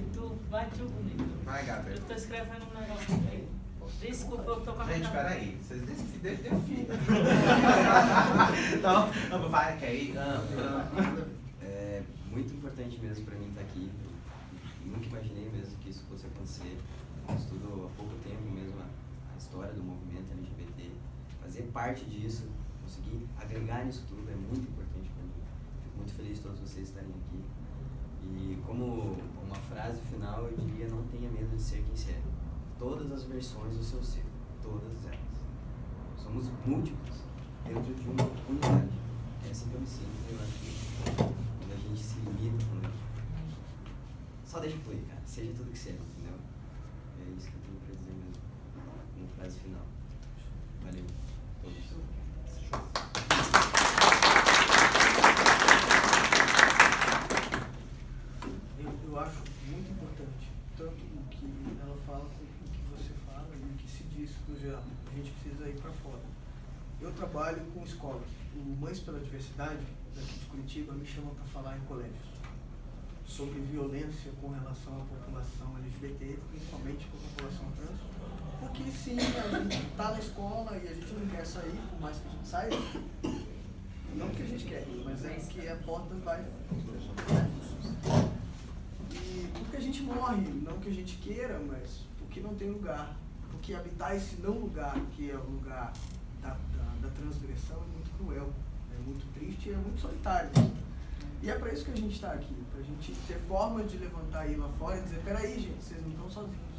[SPEAKER 3] vai tu bonito.
[SPEAKER 1] Vai, Gabi.
[SPEAKER 3] Eu tô escrevendo um negócio aí. Desculpa, eu tô com a
[SPEAKER 1] Gente, peraí. Vocês definem. Então, vai, quer ir?
[SPEAKER 5] É muito importante mesmo para mim estar aqui. Eu nunca imaginei mesmo que isso fosse acontecer. Eu estudo há pouco tempo mesmo a história do movimento LGBT. Fazer parte disso, conseguir agregar nisso tudo é muito importante para mim. Fico muito feliz de todos vocês estarem aqui. E como uma frase final, eu diria: não tenha medo de ser quem você é. Todas as versões do seu ser, todas elas. Somos múltiplos dentro de uma unidade. É assim que eu me sinto. Eu acho que quando a gente se limita, só deixa fluir, cara. Seja tudo que seja, entendeu? É isso que eu tenho pra dizer mesmo. Uma frase final. Valeu. Todos.
[SPEAKER 2] Eu acho muito importante, tanto o que ela fala como o que você fala e o que se diz no geral. A gente precisa ir para fora. Eu trabalho com escolas. O Mães pela Diversidade, daqui de Curitiba, me chama para falar em colégios sobre violência com relação à população LGBT, principalmente com a população trans. Porque sim, a gente está na escola e a gente não quer sair, por mais que a gente saia. Não que a gente quer, mas é porque a porta vai... E porque a gente morre, não que a gente queira, mas porque não tem lugar. Porque habitar esse não lugar, que é o lugar da transgressão, é muito cruel, é muito triste e é muito solitário. E é para isso que a gente está aqui, para a gente ter forma de levantar aí lá fora e dizer: peraí, gente, vocês não estão sozinhos.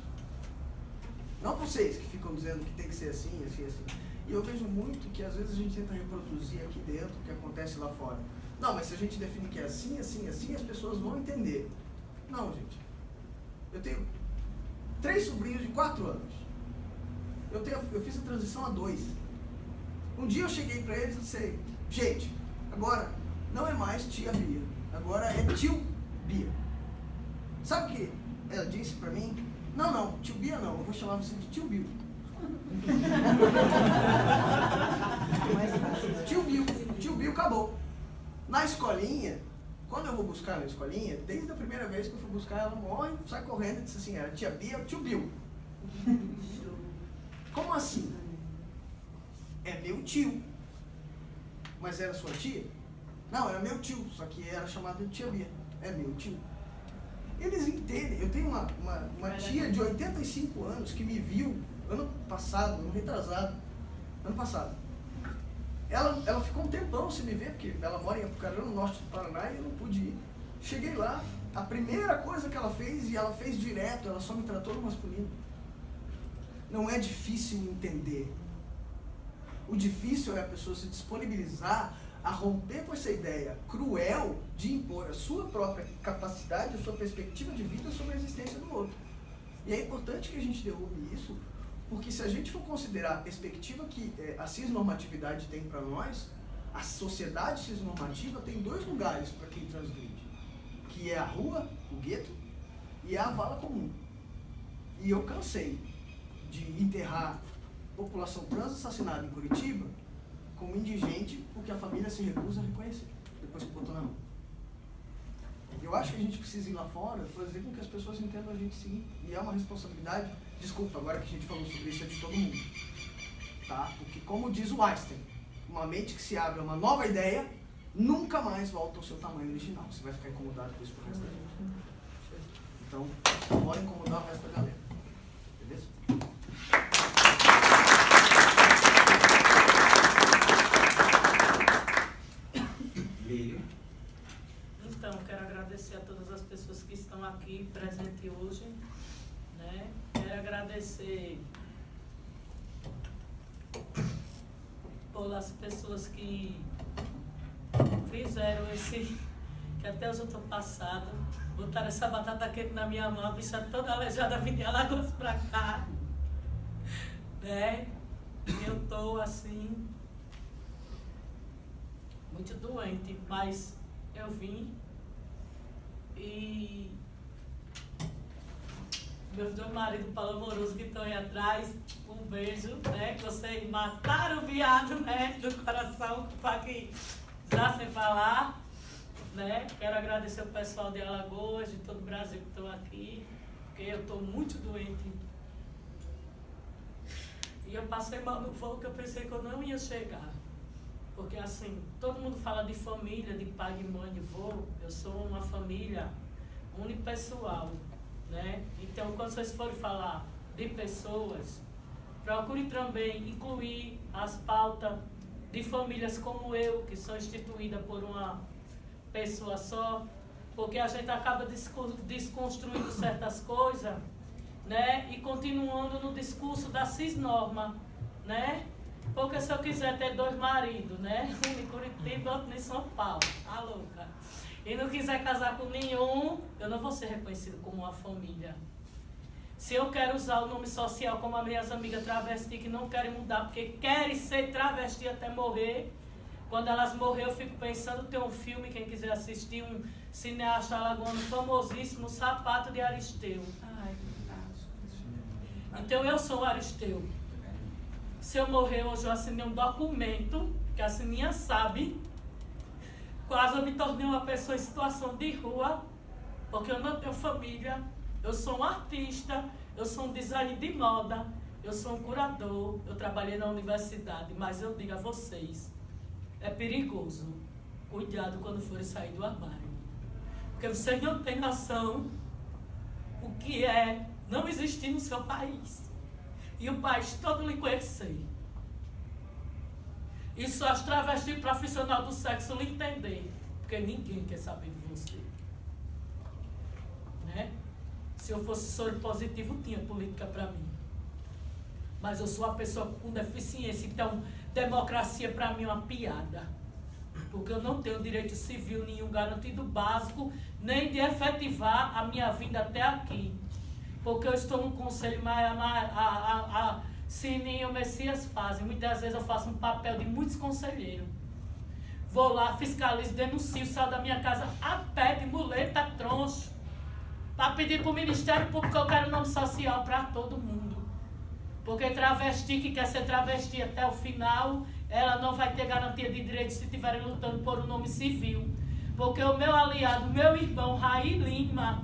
[SPEAKER 2] Não vocês que ficam dizendo que tem que ser assim, assim, assim. E eu vejo muito que às vezes a gente tenta reproduzir aqui dentro o que acontece lá fora. Não, mas se a gente define que é assim, assim, assim, as pessoas vão entender. Não, gente. Eu tenho 3 sobrinhos de 4 anos. Eu fiz a transição a 2. Um dia eu cheguei pra eles e disse: gente, agora não é mais tia Bia, agora é tio Bia. Sabe o que ela disse pra mim? Não, tio Bia não, eu vou chamar você de tio Bill. Tio Bill acabou. Na escolinha, quando eu vou buscar na escolinha, desde a primeira vez que eu fui buscar, ela morre, sai correndo e diz assim: era tia Bia ou tio Bill? Como assim? É meu tio. Mas era sua tia? Não, era meu tio, só que era chamado de tia Bia. É meu tio. Eles entendem. Eu tenho uma tia de 85 anos que me viu ano passado, ano retrasado, ano passado. Ela ficou um tempão sem me ver, porque ela mora em Apucarana, no norte do Paraná, e eu não pude ir. Cheguei lá, a primeira coisa que ela fez, e ela fez direto, ela só me tratou no masculino. Não é difícil entender. O difícil é a pessoa se disponibilizar a romper com essa ideia cruel de impor a sua própria capacidade, a sua perspectiva de vida sobre a existência do outro. E é importante que a gente derrube isso, porque se a gente for considerar a perspectiva que a cisnormatividade tem para nós, a sociedade cisnormativa tem 2 lugares para quem transgride, que é a rua, o gueto, e a vala comum. E eu cansei de enterrar população trans assassinada em Curitiba como indigente porque a família se recusa a reconhecer, depois que botou na mão. Eu acho que a gente precisa ir lá fora fazer com que as pessoas entendam a gente sim, e é uma responsabilidade. Desculpa, agora que a gente falou sobre isso, é de todo mundo, tá? Porque, como diz o Einstein, uma mente que se abre a uma nova ideia nunca mais volta ao seu tamanho original. Você vai ficar incomodado com isso pro resto da vida. Então, bora incomodar o resto da galera. Beleza?
[SPEAKER 1] Lírio.
[SPEAKER 3] Então, quero agradecer a todas as pessoas que estão aqui presentes hoje, né? Quero agradecer pelas pessoas que fizeram esse, que que até hoje eu estou passada. Botaram essa batata quente na minha mão, a bicha toda aleijada, vim de Alagoas pra cá. Né? E eu estou assim, muito doente, mas eu vim e meus dois maridos palomorosos que estão aí atrás, um beijo, né? Que vocês mataram o viado, né? Do coração, para que já sem falar, né? Quero agradecer o pessoal de Alagoas, de todo o Brasil que estão aqui, porque eu estou muito doente. E eu passei mal no voo que eu pensei que eu não ia chegar. Porque assim, todo mundo fala de família, de pai, de mãe, de vô. Eu sou uma família unipessoal, né? Então, quando vocês forem falar de pessoas, procure também incluir as pautas de famílias como eu, que são instituídas por uma pessoa só, porque a gente acaba desconstruindo certas coisas, né? E continuando no discurso da cisnorma, né? Porque se eu quiser ter 2 maridos, né? Um em Curitiba e outro em São Paulo, tá louca? E não quiser casar com nenhum, eu não vou ser reconhecido como uma família. Se eu quero usar o nome social como as minhas amigas travesti que não querem mudar, porque querem ser travesti até morrer, quando elas morrerem eu fico pensando, tem um filme, quem quiser assistir, um cineasta alagoano famosíssimo, Sapato de Aristeu.
[SPEAKER 9] Ai, que fantástico.
[SPEAKER 3] Então eu sou Aristeu. Se eu morrer hoje, eu assinei um documento, que a Sininha sabe, quase eu me tornei uma pessoa em situação de rua, porque eu não tenho família, eu sou um artista, eu sou um designer de moda, eu sou um curador, eu trabalhei na universidade, mas eu digo a vocês, é perigoso, cuidado quando forem sair do armário, porque vocês não têm noção o que é não existir no seu país. E o país todo lhe conhecer. E só as travestis profissionais do sexo lhe entender. Porque ninguém quer saber de você. Né? Se eu fosse soro positivo, tinha política para mim. Mas eu sou uma pessoa com deficiência. Então, democracia para mim é uma piada. Porque eu não tenho direito civil nenhum garantido básico, nem de efetivar a minha vinda até aqui. Porque eu estou no conselho, mas a Sininha e o Messias fazem. Muitas vezes eu faço um papel de muitos conselheiros. Vou lá, fiscalizo, denuncio, saio da minha casa a pé de muleta, troncho, para pedir para o Ministério Público que eu quero nome social para todo mundo. Porque travesti que quer ser travesti até o final, ela não vai ter garantia de direitos se estiverem lutando por um nome civil. Porque o meu aliado, meu irmão, Raí Lima,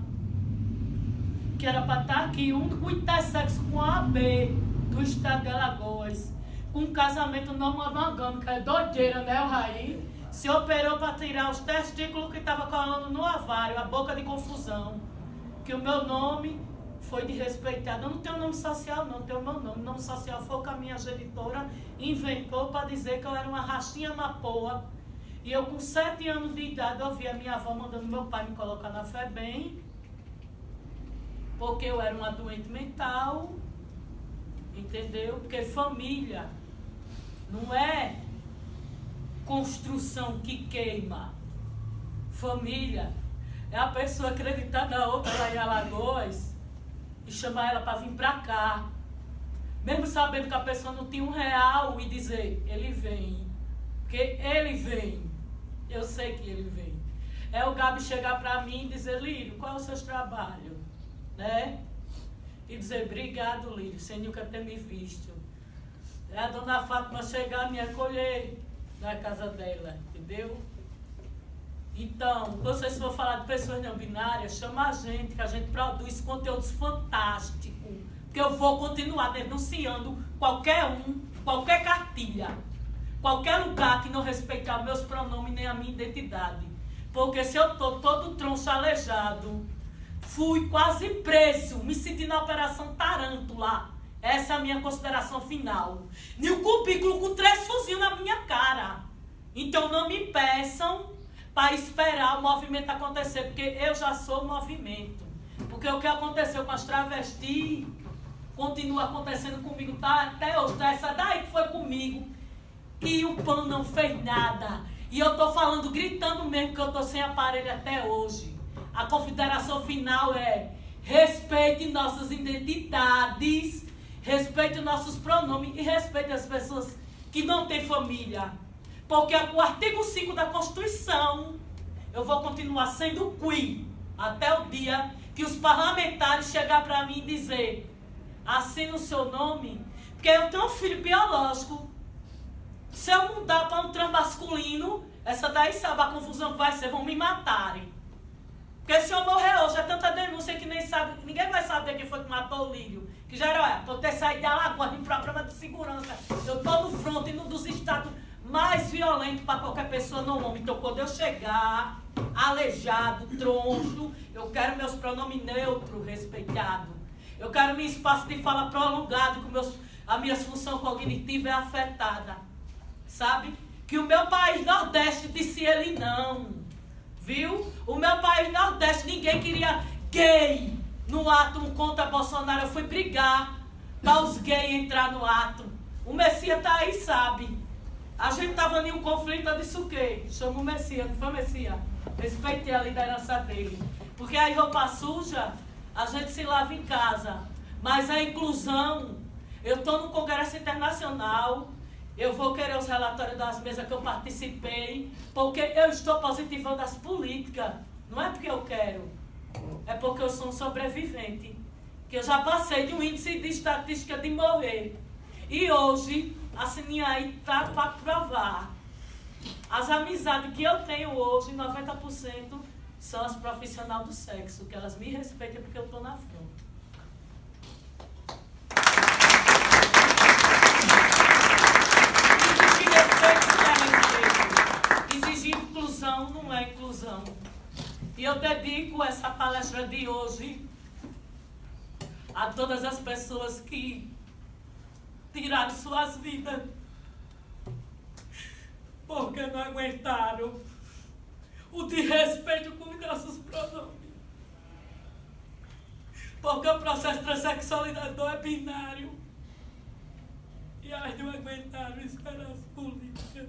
[SPEAKER 3] que era para estar aqui, único intersexo com a AB do estado de Alagoas, com um casamento não monogâmico, é doideira, né, o Raí? Se operou para tirar os testículos que estavam colando no ovário, a boca de confusão. Que o meu nome foi desrespeitado. Eu não tenho nome social, não tenho meu nome. O nome social foi o que a minha genitora inventou para dizer que eu era uma rachinha mapoa. E eu, com 7 anos de idade, eu vi a minha avó mandando meu pai me colocar na FEBEM, porque eu era uma doente mental, entendeu? Porque família não é construção que queima. Família é a pessoa acreditar na outra lá em Alagoas e chamar ela para vir para cá, mesmo sabendo que a pessoa não tinha R$1 e dizer, ele vem, porque ele vem, eu sei que ele vem. É o Gabi chegar para mim e dizer, Lírio, qual é o seu trabalho? Né? E dizer, obrigado, Lírio, você nunca ter me visto. É a dona Fátima chegar e me acolher na casa dela, entendeu? Então, vocês vão falar de pessoas não binárias, chama a gente, que a gente produz conteúdos fantásticos, que eu vou continuar denunciando qualquer um, qualquer cartilha, qualquer lugar que não respeitar meus pronomes nem a minha identidade. Porque se eu estou todo troncho aleijado, fui quase preso, me senti na Operação Tarântula. Essa é a minha consideração final. E o cubículo com 3 fuzil na minha cara. Então não me peçam para esperar o movimento acontecer, porque eu já sou o movimento. Porque o que aconteceu com as travestis continua acontecendo comigo, tá? Até hoje. Essa daí que foi comigo. E o PAN não fez nada. E eu estou falando, gritando mesmo, que eu estou sem aparelho até hoje. A consideração final é: respeite nossas identidades, respeite nossos pronomes e respeite as pessoas que não têm família. Porque o artigo 5 da Constituição, eu vou continuar sendo queen até o dia que os parlamentares chegar para mim e dizer: assine o seu nome, porque eu tenho um filho biológico. Se eu mudar para um transmasculino, essa daí sabe a confusão que vai ser, vão me matarem. Porque se eu morrer hoje, é tanta denúncia que nem sabe, ninguém vai saber quem foi que matou o Lírio. Que já era, por ter saído de Alagoas, em programa de segurança. Eu estou no front e num dos estados mais violentos para qualquer pessoa no homem. Então, quando eu chegar, aleijado, troncho, eu quero meus pronomes neutros respeitados. Eu quero meu espaço de fala prolongado, que a minha função cognitiva é afetada. Sabe? Que o meu país Nordeste disse ele não. Viu? O meu país Nordeste, ninguém queria gay no ato contra Bolsonaro. Eu fui brigar para os gays entrar no ato. O Messias tá aí, sabe? A gente tava em um conflito, eu disse o quê? Chama o Messias, não foi o Messias? Respeitei a liderança dele. Porque aí roupa suja, a gente se lava em casa. Mas a inclusão, eu estou no Congresso Internacional. Eu vou querer os relatórios das mesas que eu participei, porque eu estou positivando as políticas. Não é porque eu quero, é porque eu sou um sobrevivente. Que eu já passei de um índice de estatística de morrer. E hoje, a Sininha aí está para provar. As amizades que eu tenho hoje, 90% são as profissionais do sexo, que elas me respeitam porque eu estou na frente. Exigir inclusão não é inclusão. E eu dedico essa palestra de hoje a todas as pessoas que tiraram suas vidas porque não aguentaram o desrespeito com os nossos pronomes. Porque o processo de transexualidade não é binário. E elas não aguentaram esperar as políticas.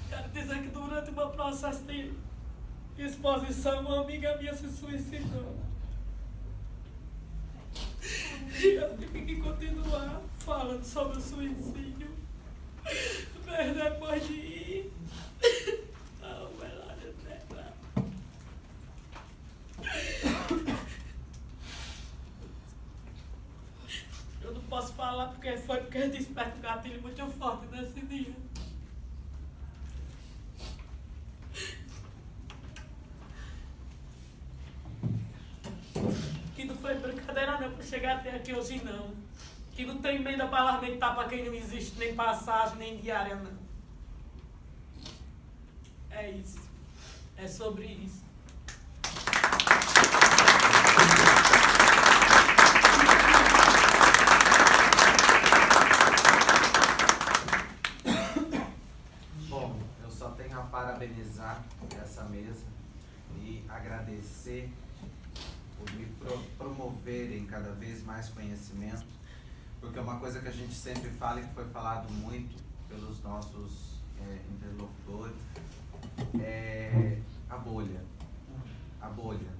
[SPEAKER 3] Quero dizer que durante o meu processo de exposição, uma amiga minha se suicidou. E eu tive que continuar falando sobre o suicídio. Mas depois de ir, eu não posso falar porque desperta um gatilho muito forte nesse dia. Que não foi brincadeira não para chegar até aqui hoje não. Que não tem emenda parlamentar para quem não existe, nem passagem, nem diária não. É isso. É sobre isso.
[SPEAKER 1] Bom, eu só tenho a parabenizar essa mesa e agradecer por me promoverem cada vez mais conhecimento, porque uma coisa que a gente sempre fala e que foi falado muito pelos nossos interlocutores é a bolha. A bolha.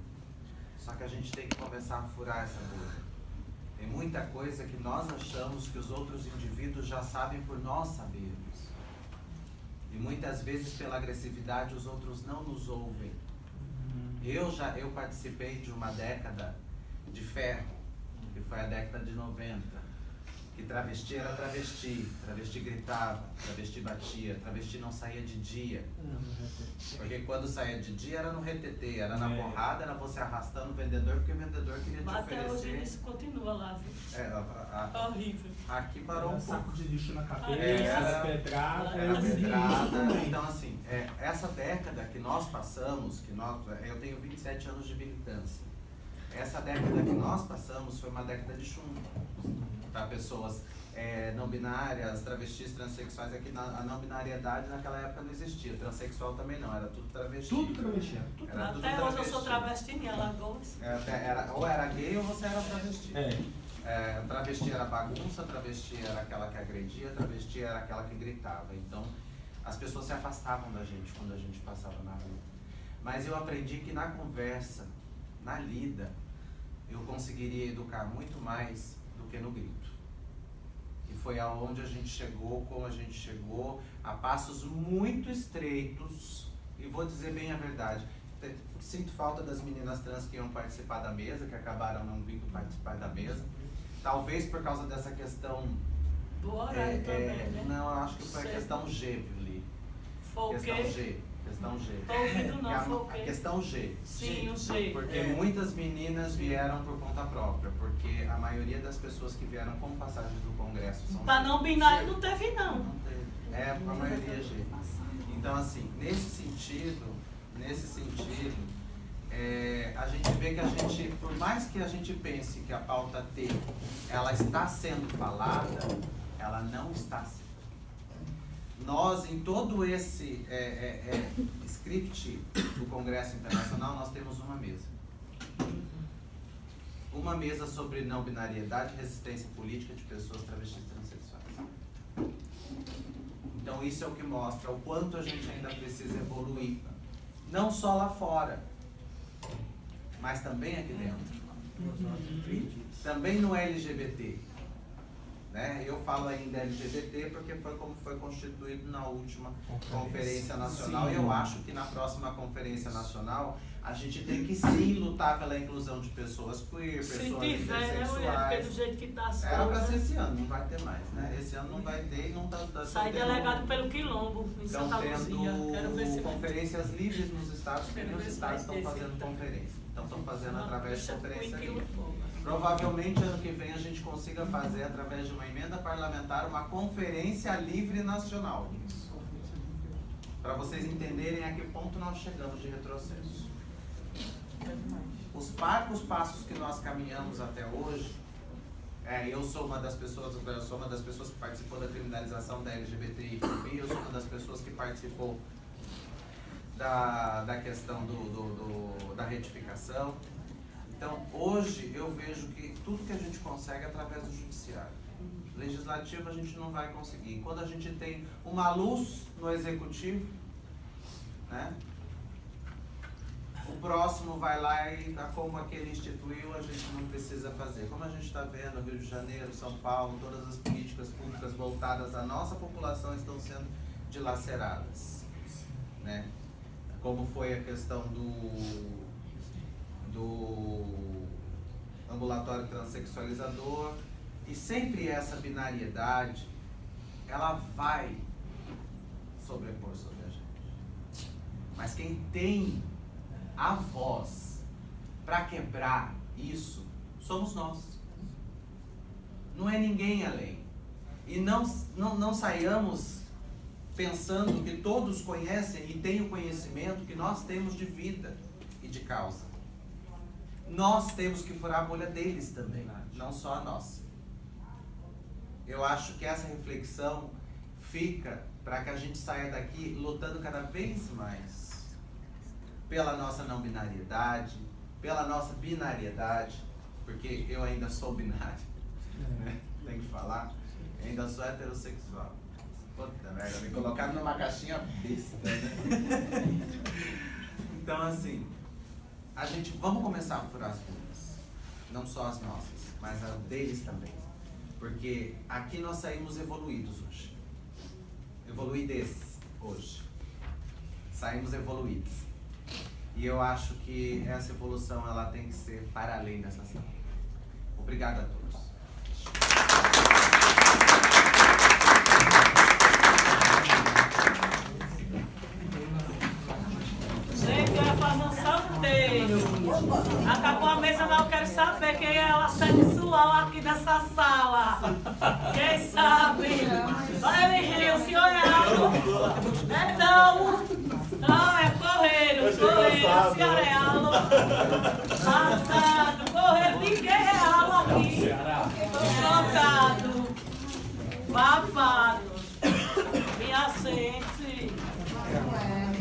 [SPEAKER 1] Só que a gente tem que começar a furar essa bolha. Tem muita coisa que nós achamos que os outros indivíduos já sabem por nós sabermos. E muitas vezes pela agressividade os outros não nos ouvem. Eu participei de uma década de ferro, que foi a década de 90. Que travesti era travesti, travesti gritava, travesti batia, travesti não saía de dia. Porque quando saía de dia era no RTT, era na porrada, era você arrastando o vendedor, porque o vendedor queria te oferecer.
[SPEAKER 3] Até hoje isso continua lá, viu? Horrível.
[SPEAKER 1] Aqui parou um pouco.
[SPEAKER 6] Saco de lixo na cabeça,
[SPEAKER 1] pedrada. Então assim, essa década que nós passamos, eu tenho 27 anos de militância. Essa década que nós passamos foi uma década de chumbo. Tá? Pessoas não binárias, travestis, transexuais, aqui a não binariedade naquela época não existia, transexual também não, era tudo travesti.
[SPEAKER 2] Tudo travesti.
[SPEAKER 1] Era tudo
[SPEAKER 3] Até hoje eu sou
[SPEAKER 1] travesti.
[SPEAKER 3] travesti em Alagoas.
[SPEAKER 1] Ou era gay ou você era travesti. Travesti era bagunça, travesti era aquela que agredia, travesti era aquela que gritava. Então, as pessoas se afastavam da gente quando a gente passava na rua. Mas eu aprendi que na conversa, na lida, eu conseguiria educar muito mais do que no grito. E foi aonde a gente chegou, como a gente chegou, a passos muito estreitos. E vou dizer bem a verdade, sinto falta das meninas trans que iam participar da mesa, que acabaram não vindo participar da mesa. Talvez por causa dessa questão...
[SPEAKER 3] Do horário também, né?
[SPEAKER 1] Não, eu acho que foi a questão G, Lili.
[SPEAKER 3] Foi o quê?
[SPEAKER 1] Questão G.
[SPEAKER 3] Tô ouvindo não, foi o quê?
[SPEAKER 1] A questão G.
[SPEAKER 3] Sim, o G.
[SPEAKER 1] Porque muitas meninas vieram por conta própria, porque a maioria das pessoas que vieram como passagens do Congresso são...
[SPEAKER 3] Pra não binário não teve não.
[SPEAKER 1] Não teve. A maioria G. Então, assim, nesse sentido, a gente vê que a gente, por mais que a gente pense que a pauta T, ela está sendo falada, ela não está sendo. Nós, em todo esse script do Congresso Internacional, nós temos uma mesa. Uma mesa sobre não binariedade e resistência política de pessoas travestis e transexuais. Então isso é o que mostra o quanto a gente ainda precisa evoluir. Não só lá fora, mas também aqui dentro. Também no LGBT. Né? Eu falo ainda LGBT porque foi como foi constituído na última Conferência Nacional. E eu acho que na próxima Conferência Nacional a gente tem que sim lutar pela inclusão de pessoas queer, pessoas intersexuais.
[SPEAKER 3] Porque do jeito que tá as coisas.
[SPEAKER 1] Era pra ser esse ano, não vai ter mais, né? Esse ano não vai ter e não tá
[SPEAKER 3] sai delegado pelo Quilombo, em Santa Luzia. Quero ver se
[SPEAKER 1] conferências livres nos estados, porque os estados estão fazendo conferência. Então estão fazendo através de conferência livre. Provavelmente ano que vem a gente consiga fazer, através de uma emenda parlamentar, uma conferência livre nacional. Para vocês entenderem a que ponto nós chegamos de retrocesso. Os parcos passos que nós caminhamos até hoje, eu sou uma das pessoas que participou da criminalização da LGBTI, eu sou uma das pessoas que participou da questão da retificação. Então, hoje eu vejo que tudo que a gente consegue é através do judiciário. Legislativo a gente não vai conseguir. Quando a gente tem uma luz no executivo, né, o próximo vai lá e, como aquele instituiu, a gente não precisa fazer. Como a gente está vendo, Rio de Janeiro, São Paulo, todas as políticas públicas voltadas à nossa população estão sendo dilaceradas. Né? Como foi a questão do ambulatório transexualizador, e sempre essa binariedade, ela vai sobrepor sobre a gente. Mas quem tem a voz para quebrar isso, somos nós. Não é ninguém além. E não saiamos pensando que todos conhecem e têm o conhecimento que nós temos de vida e de causa. Nós temos que furar a bolha deles também, não só a nossa. Eu acho que essa reflexão fica para que a gente saia daqui lutando cada vez mais pela nossa não binariedade, pela nossa binariedade, porque eu ainda sou binário, né? Tem que falar, eu ainda sou heterossexual. Puta merda, me colocaram numa caixinha besta, né? Então, assim, vamos começar a furar as bolhas, não só as nossas, mas as deles também, porque aqui nós saímos evoluídos hoje, evoluídes hoje, saímos evoluídos, e eu acho que essa evolução ela tem que ser para além dessa sala. Obrigado a todos.
[SPEAKER 3] Gente, eu ia fazer um sorteio. Acabou a mesa, mas eu quero saber quem é o sexual aqui nessa sala. Quem sabe? Olha, ele riu, o senhor é algo. Não, é Correio, o senhor é algo. Passado, Correio, ninguém é algo aqui. Trocado. Babado. Me assente.